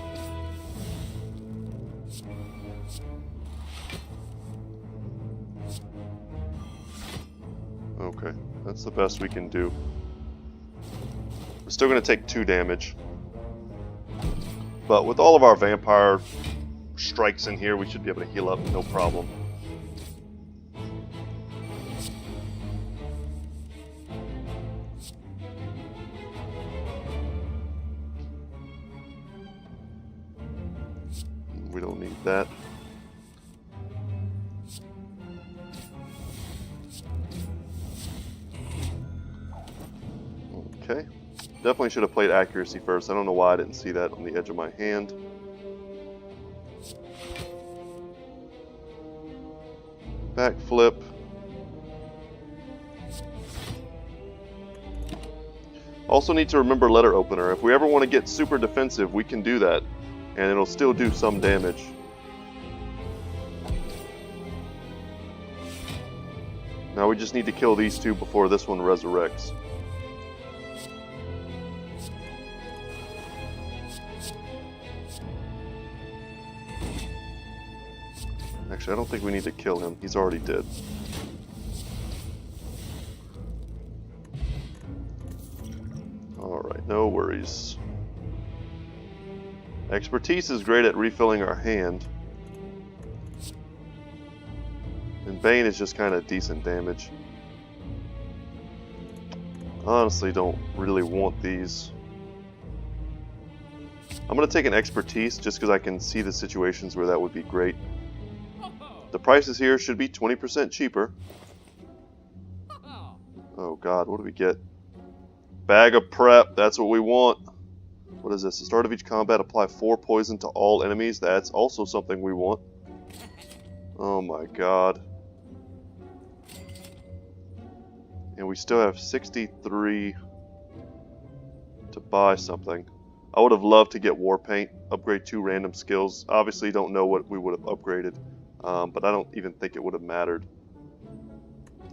Okay, that's the best we can do. We're still going to take 2 damage. But with all of our vampire strikes in here, we should be able to heal up no problem. We don't need that. Okay. Definitely should have played accuracy first. I don't know why I didn't see that on the edge of my hand. Backflip. Also need to remember Letter Opener. If we ever want to get super defensive, we can do that. And it'll still do some damage. Now we just need to kill these 2 before this one resurrects. Actually, I don't think we need to kill him. He's already dead. Alright, no worries. Expertise is great at refilling our hand. And Bane is just kind of decent damage. Honestly, don't really want these. I'm going to take an Expertise just because I can see the situations where that would be great. The prices here should be 20% cheaper. Oh god, what do we get? Bag of prep, that's what we want. What is this? At the start of each combat, apply 4 poison to all enemies. That's also something we want. Oh my god. And we still have 63 to buy something. I would have loved to get War Paint, upgrade 2 random skills. Obviously don't know what we would have upgraded, but I don't even think it would have mattered.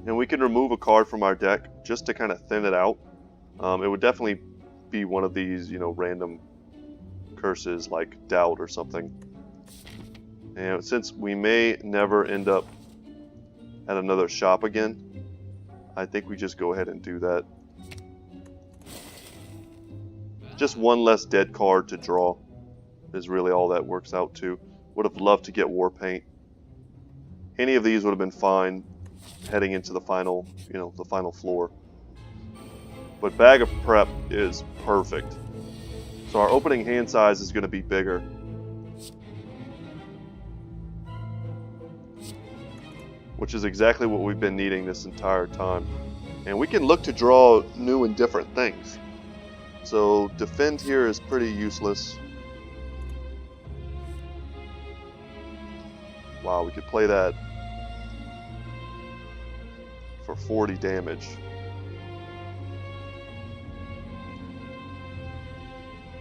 And we can remove a card from our deck just to kind of thin it out. It would definitely be one of these, you know, random curses like Doubt or something. And since we may never end up at another shop again, I think we just go ahead and do that. Just one less dead card to draw is really all that works out to. Would have loved to get War Paint. Any of these would have been fine heading into the final, you know, the final floor. But Bag of Prep is perfect. So our opening hand size is going to be bigger. Which is exactly what we've been needing this entire time. And we can look to draw new and different things. So defend here is pretty useless. Wow, we could play that for 40 damage.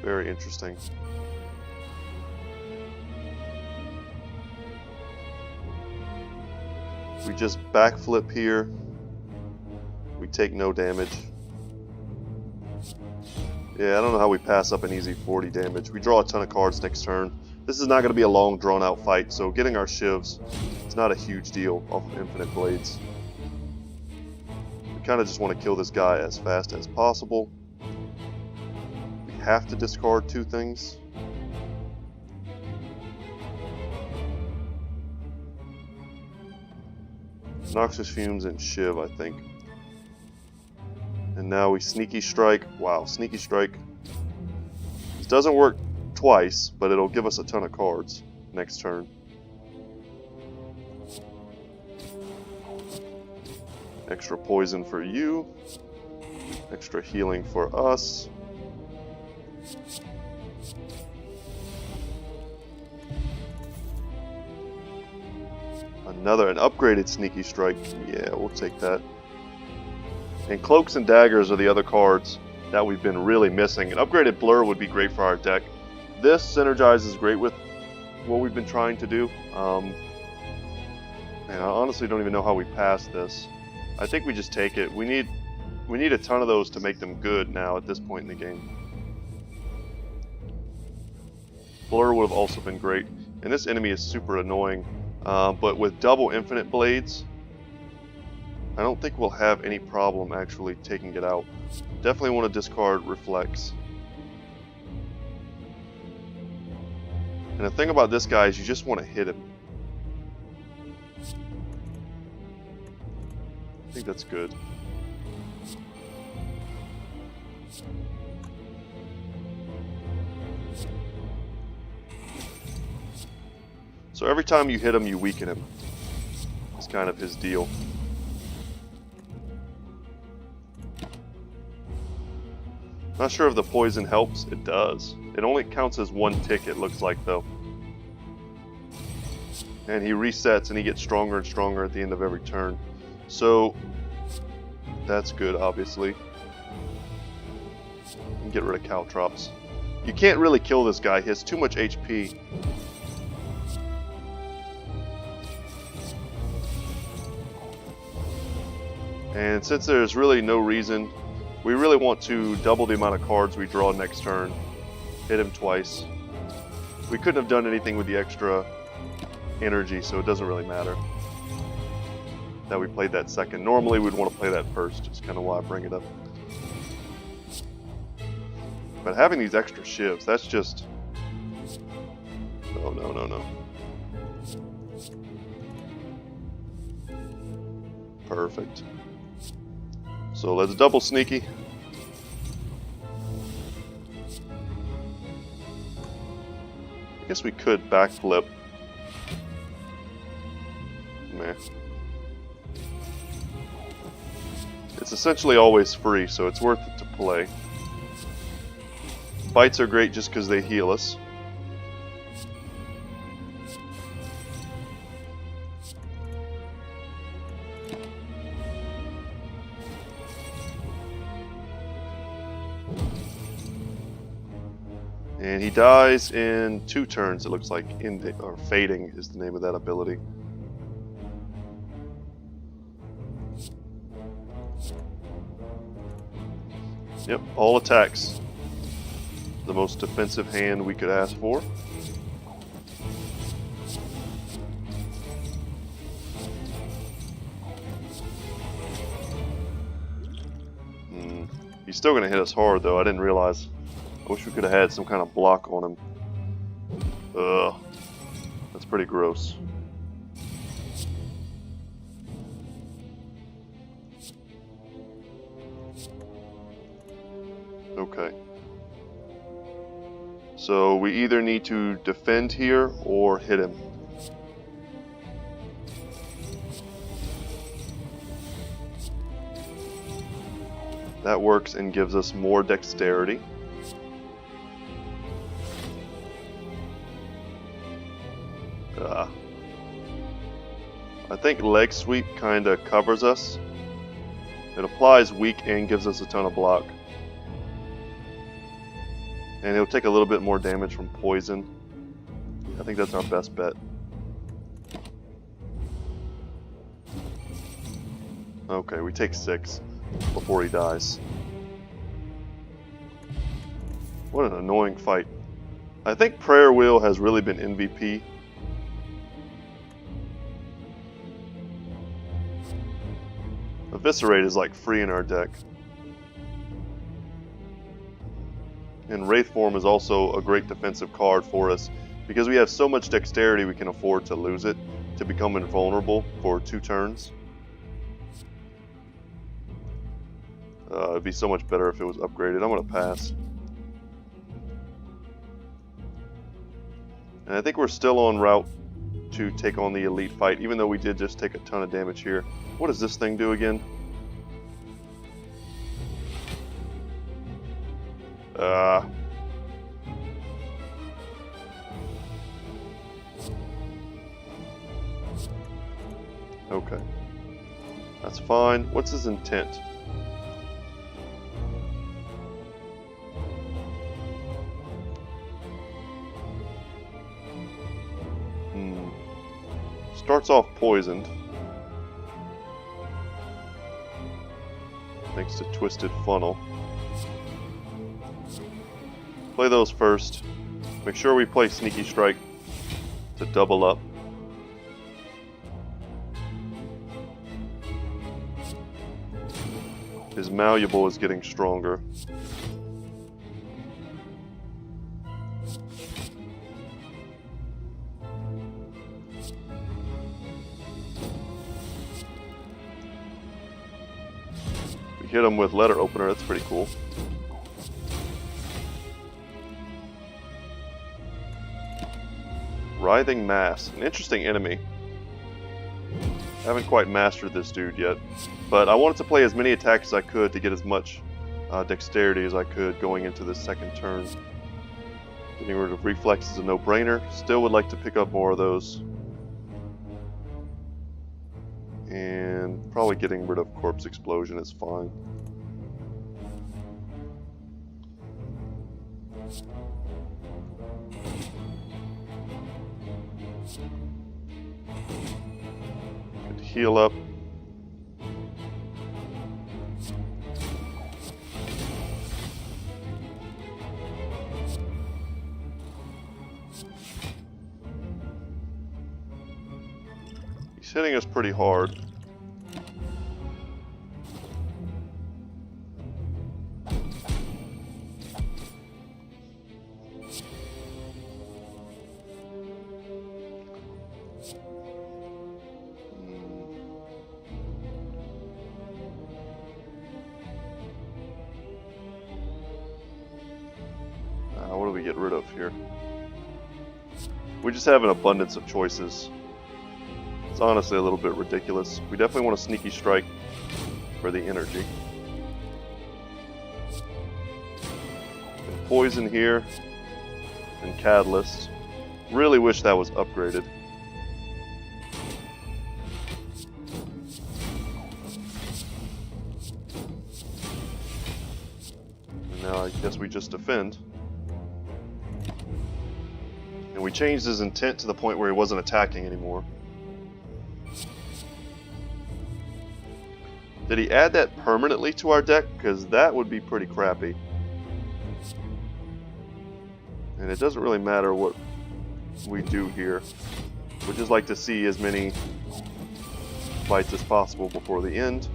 Very interesting. We just backflip here. We take no damage. Yeah, I don't know how we pass up an easy 40 damage. We draw a ton of cards next turn. This is not going to be a long, drawn-out fight, so getting our Shivs is not a huge deal off of Infinite Blades. We kind of just want to kill this guy as fast as possible. We have to discard 2 things. Noxious Fumes and Shiv, I think. And now we Sneaky Strike. Wow, Sneaky Strike. This doesn't work twice, but it'll give us a ton of cards next turn. Extra poison for you. Extra healing for us. An upgraded Sneaky Strike. Yeah, we'll take that. And Cloaks and Daggers are the other cards that we've been really missing. An upgraded Blur would be great for our deck. This synergizes great with what we've been trying to do. And I honestly don't even know how we pass this. I think we just take it. We need a ton of those to make them good now at this point in the game. Blur would have also been great. And this enemy is super annoying. But with double Infinite Blades, I don't think we'll have any problem actually taking it out. Definitely want to discard Reflex. And the thing about this guy is you just want to hit him. I think that's good. So every time you hit him, you weaken him. It's kind of his deal. Not sure if the poison helps. It does. It only counts as 1 tick, it looks like, though. And he resets and he gets stronger and stronger at the end of every turn. So that's good, obviously. And get rid of Caltrops. You can't really kill this guy. He has too much HP. And since there's really no reason, we really want to double the amount of cards we draw next turn. Hit him twice. We couldn't have done anything with the extra energy, so it doesn't really matter that we played that second. Normally we'd want to play that first, just kind of why I bring it up. But having these extra Shivs, that's just... No. Perfect. So let's double Sneaky. I guess we could backflip. meh. It's essentially always free, so it's worth it to play. Bites are great just because they heal us. And he dies in 2 turns, it looks like. Or Fading is the name of that ability. Yep, all attacks. The most defensive hand we could ask for. He's still going to hit us hard, though. I didn't realize. I wish we could have had some kind of block on him. Ugh. That's pretty gross. Okay. So we either need to defend here or hit him. That works and gives us more dexterity. I think leg sweep kind of covers us. It applies weak and gives us a ton of block. And it'll take a little bit more damage from poison. I think that's our best bet. Okay, we take 6 before he dies. What an annoying fight. I think Prayer Wheel has really been MVP. Eviscerate is like free in our deck. And Wraith Form is also a great defensive card for us. Because we have so much dexterity, we can afford to lose it to become invulnerable for 2 turns. It'd be so much better if it was upgraded. I'm going to pass. And I think we're still en route to take on the elite fight, even though we did just take a ton of damage here. What does this thing do again? Okay. That's fine. What's his intent? Starts off poisoned. Thanks to Twisted Funnel. Play those first. Make sure we play Sneaky Strike to double up. His Malleable is getting stronger. We hit him with Letter Opener, that's pretty cool. Writhing Mass, an interesting enemy. I haven't quite mastered this dude yet, but I wanted to play as many attacks as I could to get as much dexterity as I could going into the second turn. Getting rid of Reflex is a no-brainer. Still would like to pick up more of those. And probably getting rid of Corpse Explosion is fine. Heal up. He's hitting us pretty hard. What do we get rid of here? We just have an abundance of choices. It's honestly a little bit ridiculous. We definitely want a sneaky strike for the energy. And poison here. And catalyst. Really wish that was upgraded. And now I guess we just defend. And we changed his intent to the point where he wasn't attacking anymore. Did he add that permanently to our deck? Because that would be pretty crappy. And it doesn't really matter what we do here. We just like to see as many fights as possible before the end.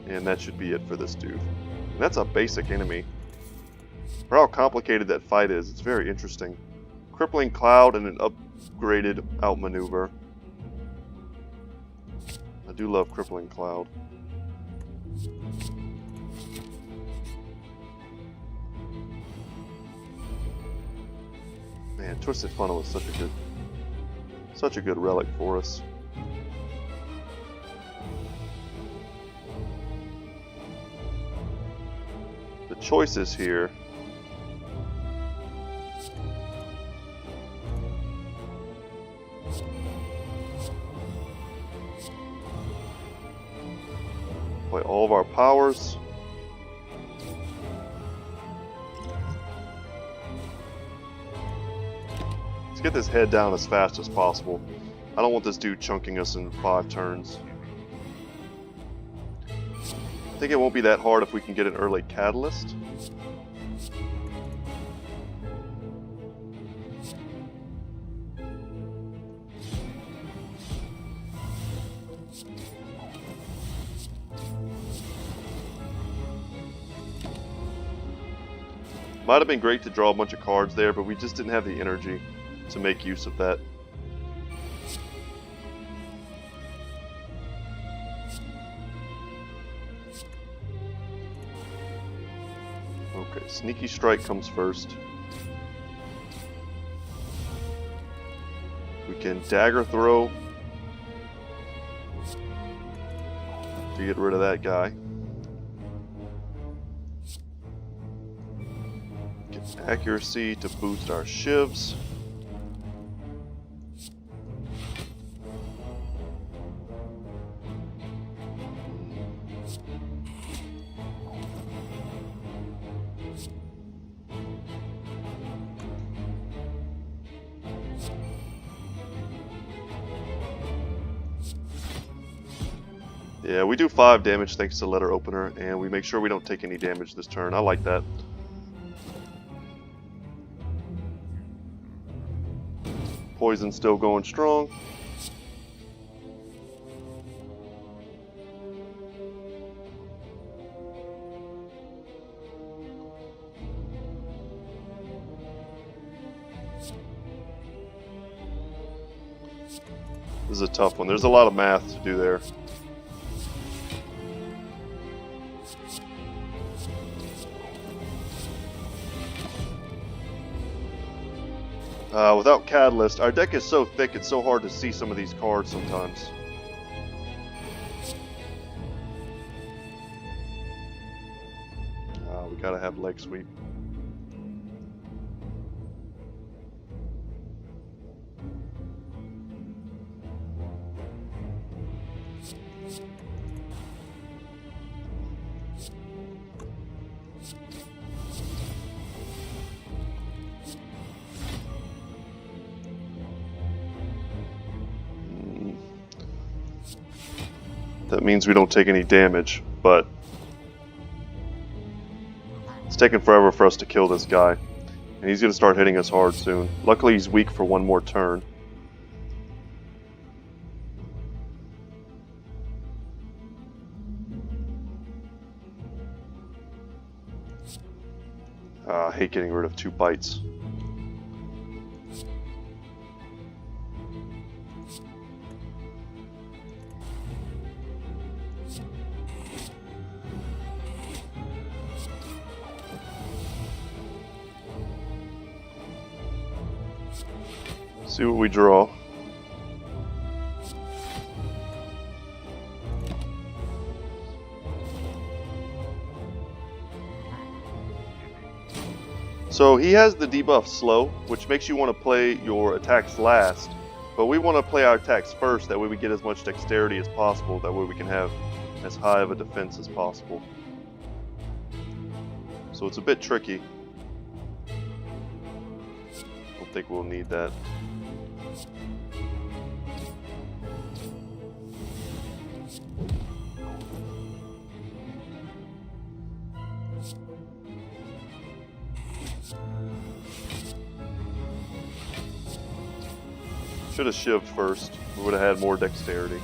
And that should be it for this dude. And that's a basic enemy. For how complicated that fight is, it's very interesting. Crippling Cloud and an upgraded outmaneuver. I do love Crippling Cloud. Man, Twisted Funnel is such a good relic for us. The choices here. Play all of our powers. Let's get this head down as fast as possible. I don't want this dude chunking us in 5 turns. I think it won't be that hard if we can get an early catalyst. Might have been great to draw a bunch of cards there, but we just didn't have the energy to make use of that. Okay, Sneaky Strike comes first. We can Dagger Throw to get rid of that guy. Accuracy to boost our Shivs. Yeah, we do 5 damage thanks to Letter Opener, and we make sure we don't take any damage this turn. I like that. Poison still going strong. This is a tough one. There's a lot of math to do there. Without Catalyst, our deck is so thick it's so hard to see some of these cards sometimes. We gotta have Leg Sweep. That means we don't take any damage, but it's taking forever for us to kill this guy. And he's going to start hitting us hard soon. Luckily he's weak for one more turn. I hate getting rid of 2 bites. See what we draw. So he has the debuff slow, which makes you want to play your attacks last, but we want to play our attacks first, that way we get as much dexterity as possible, that way we can have as high of a defense as possible. So it's a bit tricky. I don't think we'll need that. Should have shivved first. We would have had more dexterity.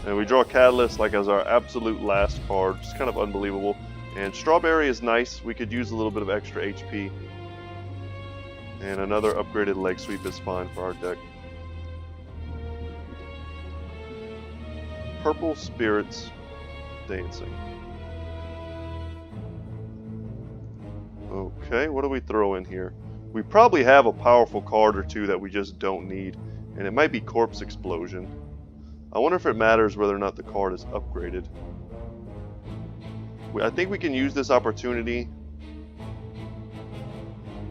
And we draw Catalyst like as our absolute last card. Just kind of unbelievable. And Strawberry is nice. We could use a little bit of extra HP. And another upgraded leg sweep is fine for our deck. Purple Spirits Dancing. Okay, what do we throw in here? We probably have a powerful card or two that we just don't need, and it might be Corpse Explosion. I wonder if it matters whether or not the card is upgraded. I think we can use this opportunity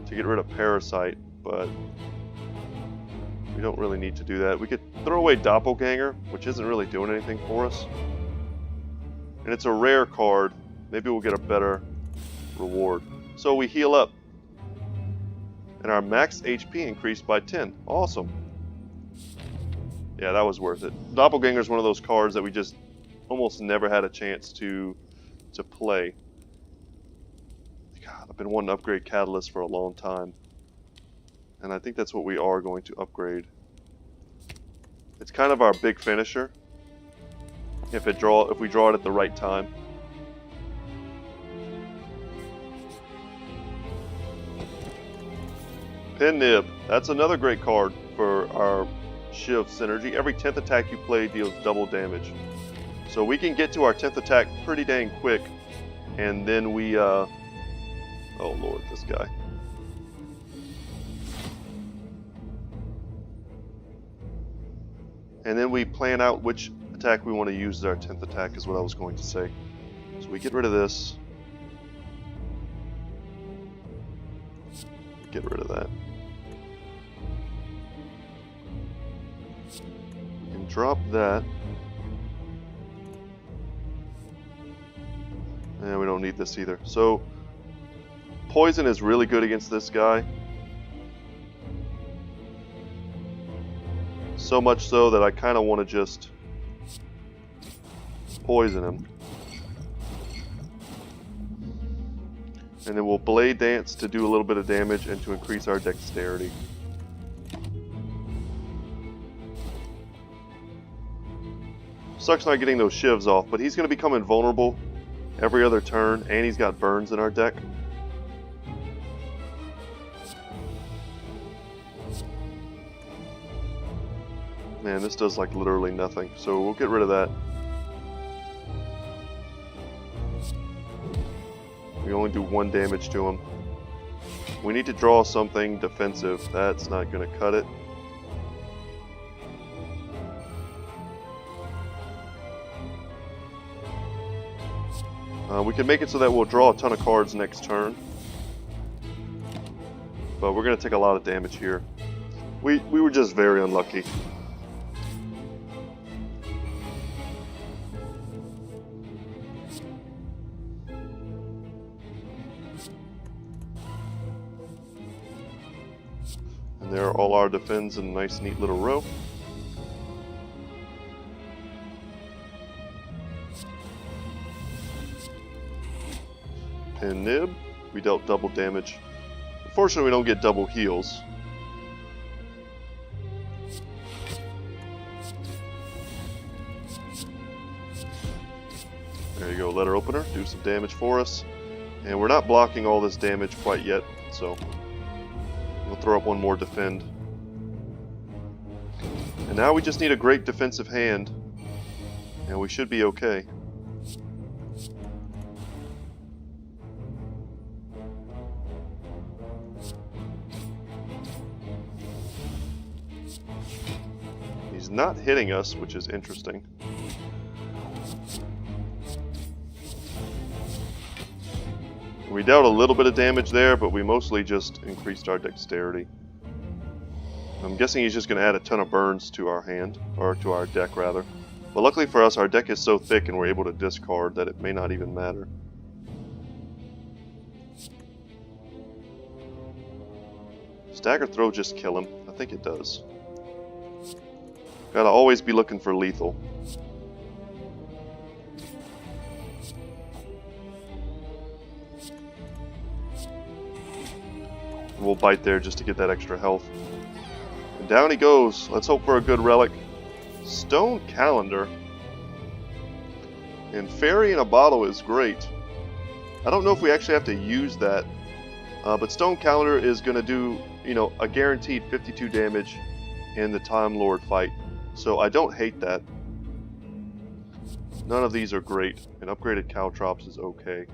to get rid of Parasite, but we don't really need to do that. We could throw away Doppelganger, which isn't really doing anything for us. And it's a rare card. Maybe we'll get a better reward. So we heal up. And our max HP increased by 10. Awesome. Yeah, that was worth it. Doppelganger is one of those cards that we just almost never had a chance to play. God, I've been wanting to upgrade Catalyst for a long time. And I think that's what we are going to upgrade. It's kind of our big finisher. If we draw it at the right time. Pin Nib. That's another great card for our Shiv synergy. Every 10th attack you play deals double damage. So we can get to our 10th attack pretty dang quick. And then we, oh lord, this guy. And then we plan out which attack we want to use as our 10th attack is what I was going to say. So we get rid of this. Get rid of that. And drop that. And we don't need this either. So, poison is really good against this guy. So much so that I kind of want to just poison him. And then we'll Blade Dance to do a little bit of damage and to increase our dexterity. Sucks not getting those shivs off, but he's going to become invulnerable every other turn, and he's got burns in our deck. Man, this does like literally nothing, so we'll get rid of that. We only do 1 damage to him. We need to draw something defensive. That's not going to cut it. We can make it so that we'll draw a ton of cards next turn. But we're going to take a lot of damage here. We were just very unlucky. And there are all our defends in a nice neat little row. And Nib, we dealt double damage. Unfortunately, we don't get double heals. There you go, letter opener, do some damage for us. And we're not blocking all this damage quite yet, so we'll throw up one more defend. And now we just need a great defensive hand, and we should be okay. He's not hitting us, which is interesting. We dealt a little bit of damage there, but we mostly just increased our dexterity. I'm guessing he's just going to add a ton of burns to our hand, or to our deck rather. But luckily for us, our deck is so thick and we're able to discard that it may not even matter. Stagger throw just kill him? I think it does. Gotta always be looking for lethal. We'll bite there just to get that extra health. And down he goes. Let's hope for a good relic. Stone Calendar. And Fairy in a Bottle is great. I don't know if we actually have to use that. But Stone Calendar is going to do, you know, a guaranteed 52 damage in the Time Lord fight. So I don't hate that. None of these are great. And upgraded Caltrops is okay.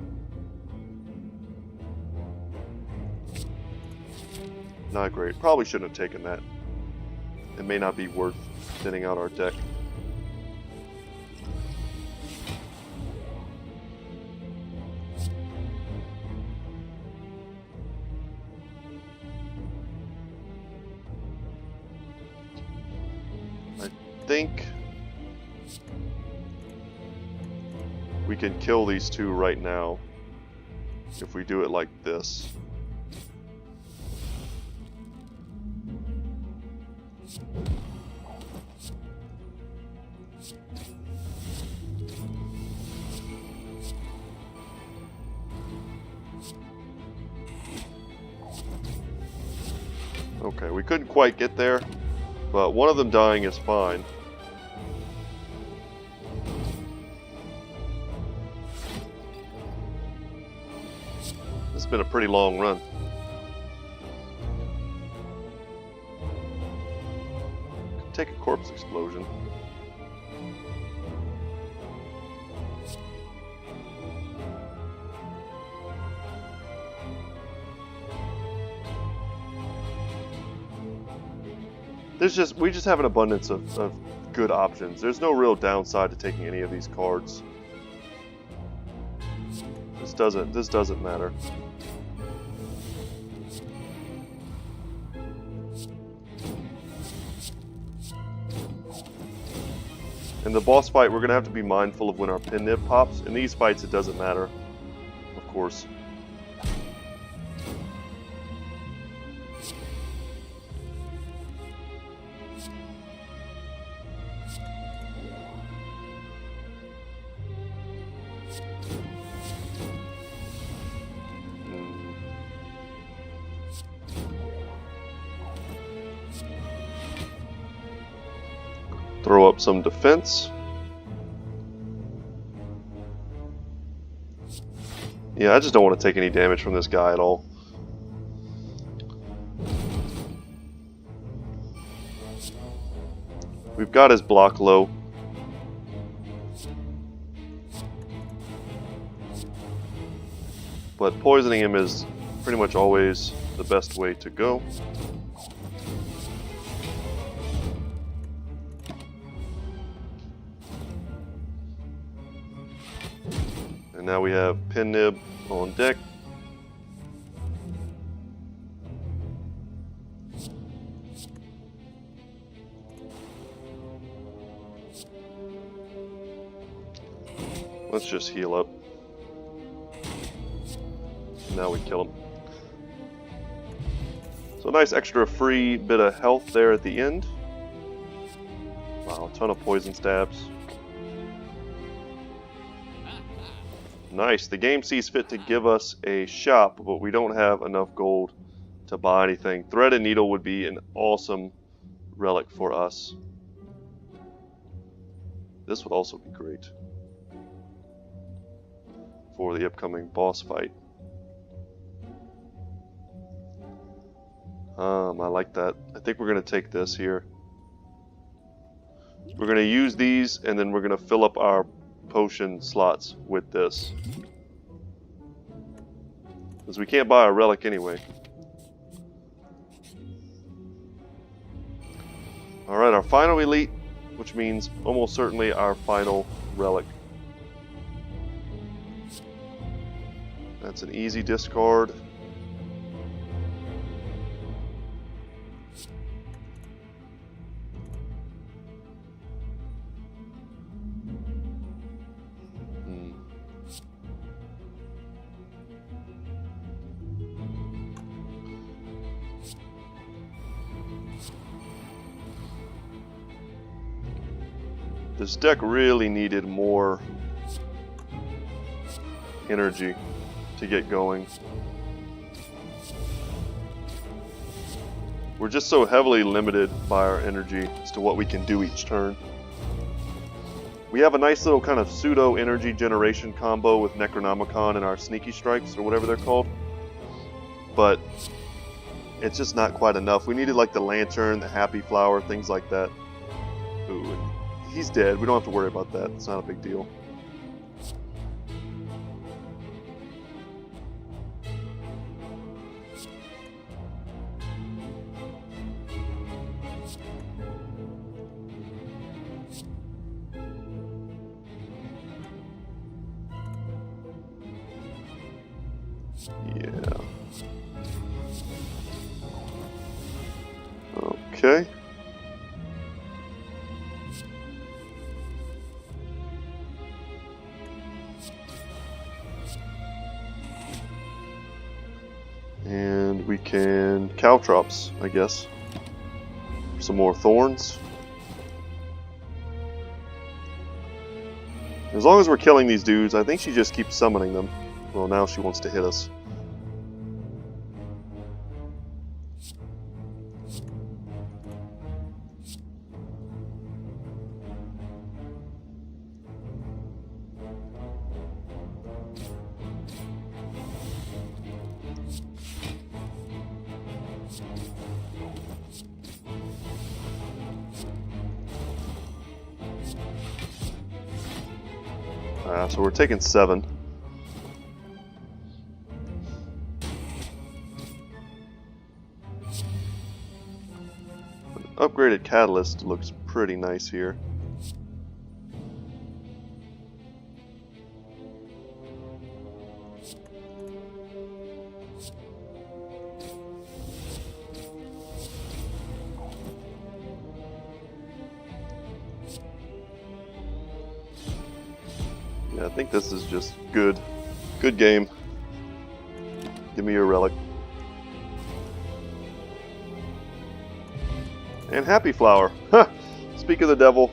Not great. Probably shouldn't have taken that. It may not be worth thinning out our deck. I think we can kill these two right now if we do it like this. Okay, we couldn't quite get there, but one of them dying is fine. This has been a pretty long run. Could take a corpse explosion. We just have an abundance of good options. There's no real downside to taking any of these cards. This doesn't matter. In the boss fight, we're gonna have to be mindful of when our pin nib pops. In these fights, it doesn't matter, of course. Throw up some defense. Yeah, I just don't want to take any damage from this guy at all. We've got his block low. But poisoning him is pretty much always the best way to go. And now we have Pin Nib on deck. Let's just heal up. Now we kill him. So a nice extra free bit of health there at the end. Wow, a ton of poison stabs. Nice. The game sees fit to give us a shop, but we don't have enough gold to buy anything. Thread and Needle would be an awesome relic for us. This would also be great for the upcoming boss fight. I like that. I think we're going to take this here. We're going to use these, and then we're going to fill up our potion slots with this. Because we can't buy a relic anyway. Alright, our final elite, which means almost certainly our final relic. That's an easy discard. This deck really needed more energy to get going. We're just so heavily limited by our energy as to what we can do each turn. We have a nice little kind of pseudo energy generation combo with Necronomicon and our sneaky strikes, or whatever they're called. But it's just not quite enough. We needed like the lantern, the happy flower, things like that. Ooh, he's dead. We don't have to worry about that. It's not a big deal. Yeah. Okay. And we can caltrops, I guess. Some more thorns. As long as we're killing these dudes, I think she just keeps summoning them. Well, now she wants to hit us. So we're taking 7. An upgraded catalyst looks pretty nice here. Yeah, I think this is just good. Good game. Give me your relic. And Happy Flower. Ha! Speak of the devil.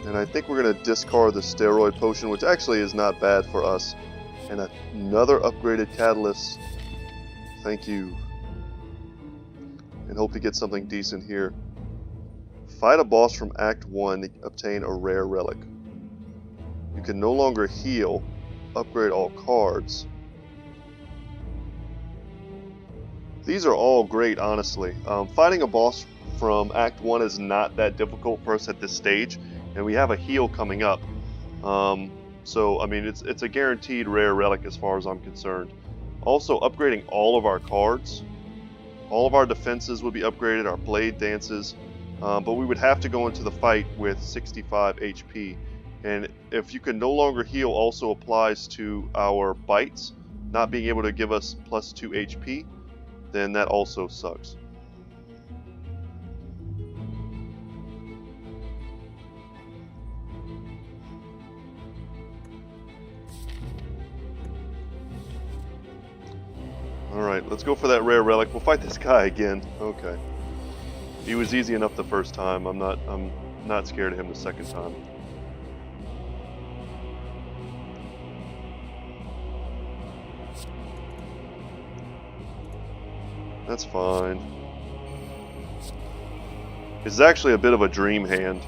And I think we're going to discard the steroid potion, which actually is not bad for us. And another upgraded catalyst. Thank you. And hope to get something decent here. Fight a boss from Act 1 to obtain a rare relic. You can no longer heal. Upgrade all cards. These are all great, honestly. Fighting a boss from Act 1 is not that difficult for us at this stage, and we have a heal coming up. So, I mean, it's a guaranteed rare relic as far as I'm concerned. Also, upgrading all of our cards. All of our defenses would be upgraded, our blade dances, but we would have to go into the fight with 65 HP. And if you can no longer heal also applies to our bites, not being able to give us plus 2 HP, then that also sucks. Alright, let's go for that rare relic. We'll fight this guy again. Okay. He was easy enough the first time. I'm not scared of him the second time. That's fine. It's actually a bit of a dream hand.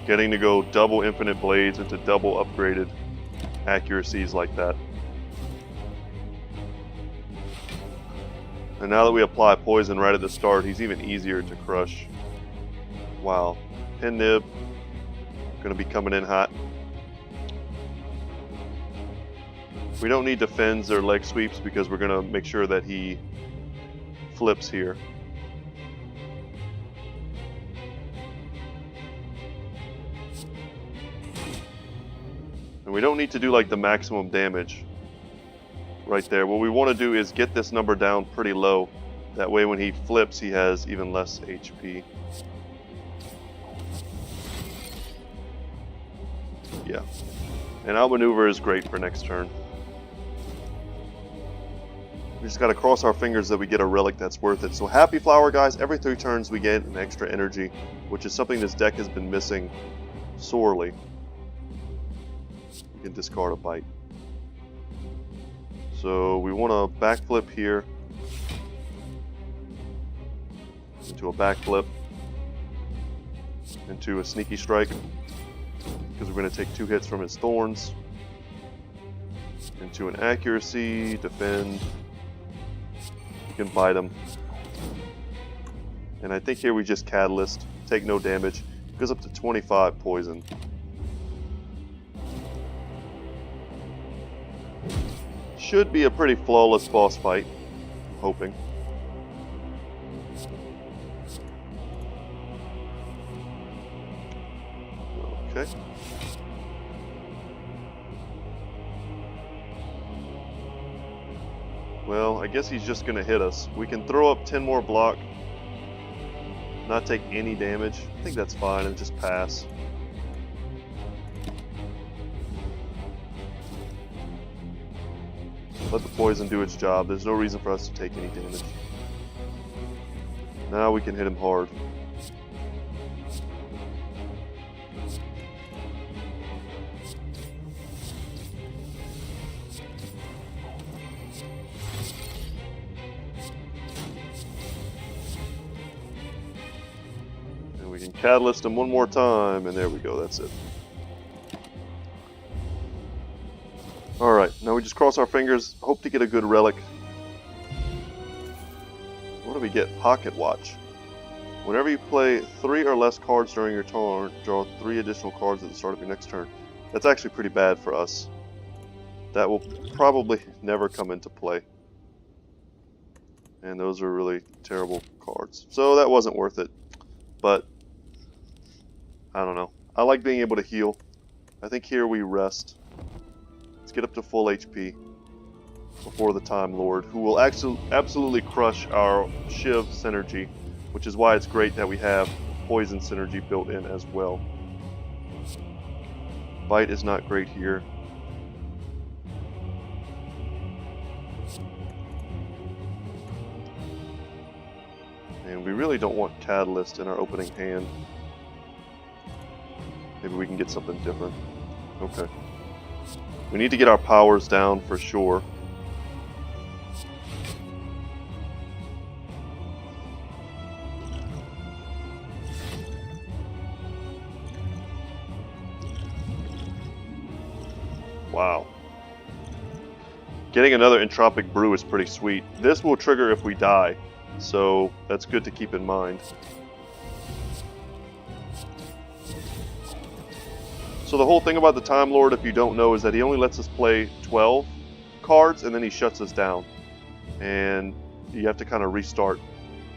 Getting to go double infinite blades into double upgraded accuracies like that. And now that we apply poison right at the start, he's even easier to crush. Wow. Pin nib. Gonna be coming in hot. We don't need defends or leg sweeps because we're gonna make sure that he flips here. And we don't need to do like the maximum damage. right there. What we want to do is get this number down pretty low. That way when he flips, he has even less HP. Yeah. And outmaneuver is great for next turn. We just gotta cross our fingers that we get a relic that's worth it. So Happy Flower, guys, every 3 turns we get an extra energy, which is something this deck has been missing sorely. We can discard a bite. So we want to backflip here into a backflip into a sneaky strike because we're going to take 2 hits from his thorns, into an accuracy, defend. You can bite him. And I think here we just Catalyst, take no damage. Goes up to 25 poison. Should be a pretty flawless boss fight, I'm hoping. Okay. Well, I guess he's just going to hit us. We can throw up 10 more block, not take any damage. I think that's fine, and just pass. Let the poison do its job. There's no reason for us to take any damage. Now we can hit him hard. And we can Catalyst him one more time, and there we go, that's it. Alright, now we just cross our fingers, hope to get a good relic. What do we get? Pocket Watch. Whenever you play 3 or less cards during your turn, draw 3 additional cards at the start of your next turn. That's actually pretty bad for us. That will probably never come into play. And those are really terrible cards. So that wasn't worth it. But, I don't know. I like being able to heal. I think here we rest. Let's get up to full HP before the Time Lord, who will absolutely crush our Shiv synergy, which is why it's great that we have poison synergy built in as well. Bite is not great here. And we really don't want Catalyst in our opening hand. Maybe we can get something different. Okay. We need to get our powers down for sure. Wow. Getting another Entropic Brew is pretty sweet. This will trigger if we die, so that's good to keep in mind. So the whole thing about the Time Lord, if you don't know, is that he only lets us play 12 cards and then he shuts us down. And you have to kind of restart.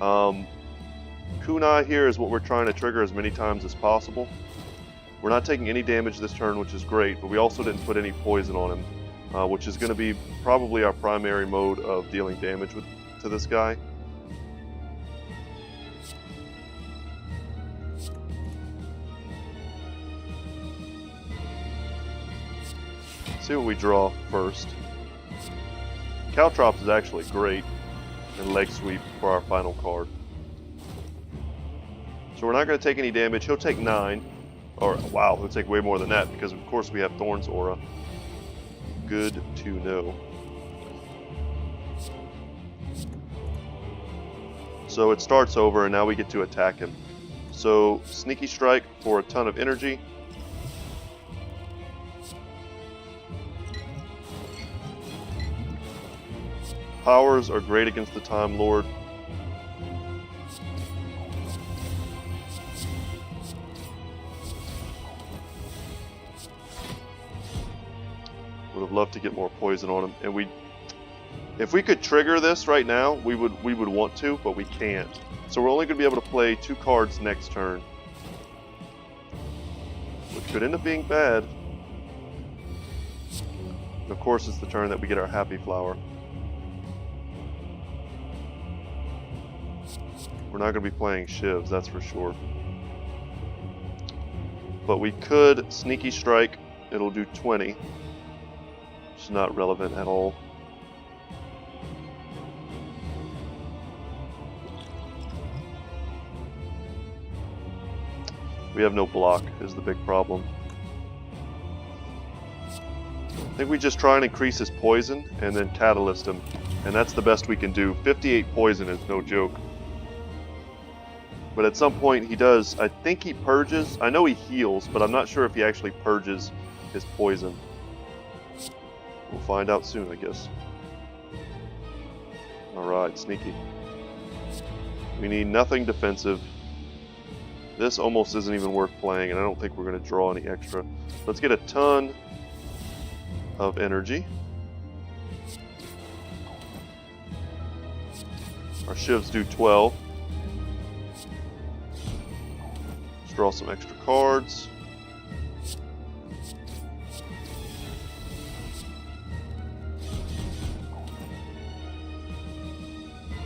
Kunai here is what we're trying to trigger as many times as possible. We're not taking any damage this turn, which is great, but we also didn't put any poison on him, which is going to be probably our primary mode of dealing damage to this guy. See what we draw first. Caltrops is actually great, and Leg Sweep for our final card. So we're not going to take any damage. He'll take 9. Or, wow, he'll take way more than that, because of course we have Thorn's Aura. Good to know. So it starts over, and now we get to attack him. So, Sneaky Strike for a ton of energy. Powers are great against the Time Lord. Would have loved to get more poison on him, and if we could trigger this right now, we would want to, but we can't. So we're only going to be able to play 2 cards next turn, which could end up being bad. Of course, it's the turn that we get our happy flower. We're not going to be playing Shivs, that's for sure. But we could sneaky strike. It'll do 20. It's not relevant at all. We have no block is the big problem. I think we just try and increase his poison and then catalyst him. And that's the best we can do. 58 poison is no joke. But at some point he does, I think he purges. I know he heals, but I'm not sure if he actually purges his poison. We'll find out soon, I guess. Alright, sneaky. We need nothing defensive. This almost isn't even worth playing, and I don't think we're going to draw any extra. Let's get a ton of energy. Our Shivs do 12. Let's draw some extra cards.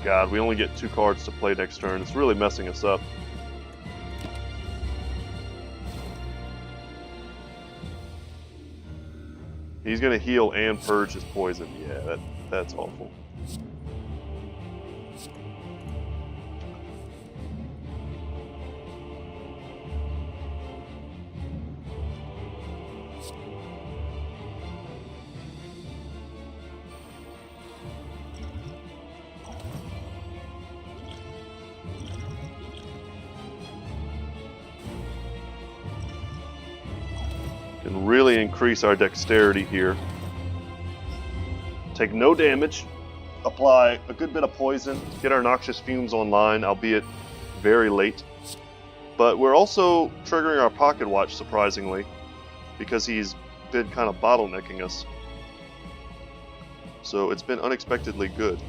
God, we only get 2 cards to play next turn. It's really messing us up. He's going to heal and purge his poison. Yeah, that's awful. Can really increase our dexterity here. Take no damage, apply a good bit of poison, get our noxious fumes online, albeit very late. But we're also triggering our pocket watch, surprisingly, because he's been kind of bottlenecking us. So it's been unexpectedly good.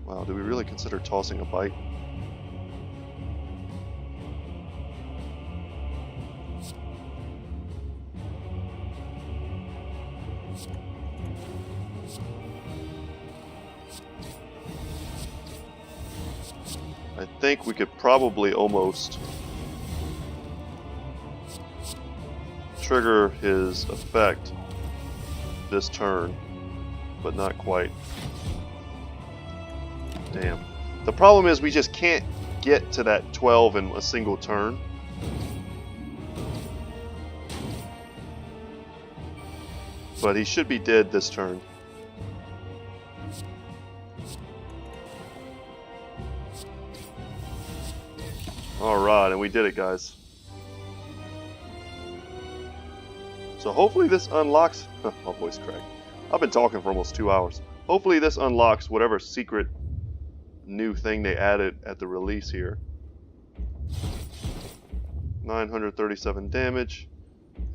Wow, do we really consider tossing a bite? I think we could probably almost trigger his effect this turn, but not quite. Damn. The problem is we just can't get to that 12 in a single turn. But he should be dead this turn. Alright, and we did it, guys. So hopefully this unlocks... my voice cracked. I've been talking for almost 2 hours. Hopefully this unlocks whatever secret new thing they added at the release here. 937 damage.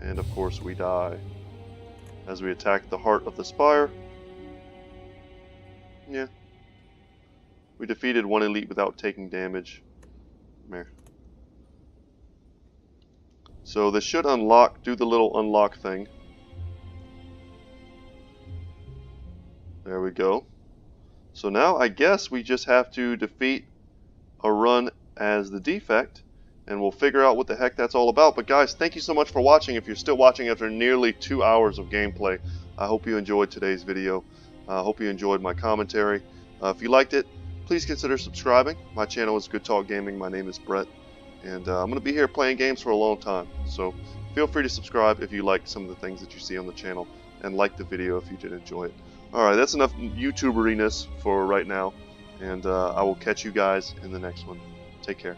And of course we die. As we attack the heart of the Spire. Yeah. We defeated one elite without taking damage. So this should unlock, do the little unlock thing. There we go. So now I guess we just have to defeat a run as the defect, and we'll figure out what the heck that's all about. But guys, thank you so much for watching. If you're still watching after nearly 2 hours of gameplay, I hope you enjoyed today's video. I hope you enjoyed my commentary. If you liked it, please consider subscribing. My channel is Good Talk Gaming. My name is Brett, and I'm going to be here playing games for a long time. So feel free to subscribe if you like some of the things that you see on the channel, and like the video if you did enjoy it. Alright, that's enough YouTuberiness for right now, and I will catch you guys in the next one. Take care.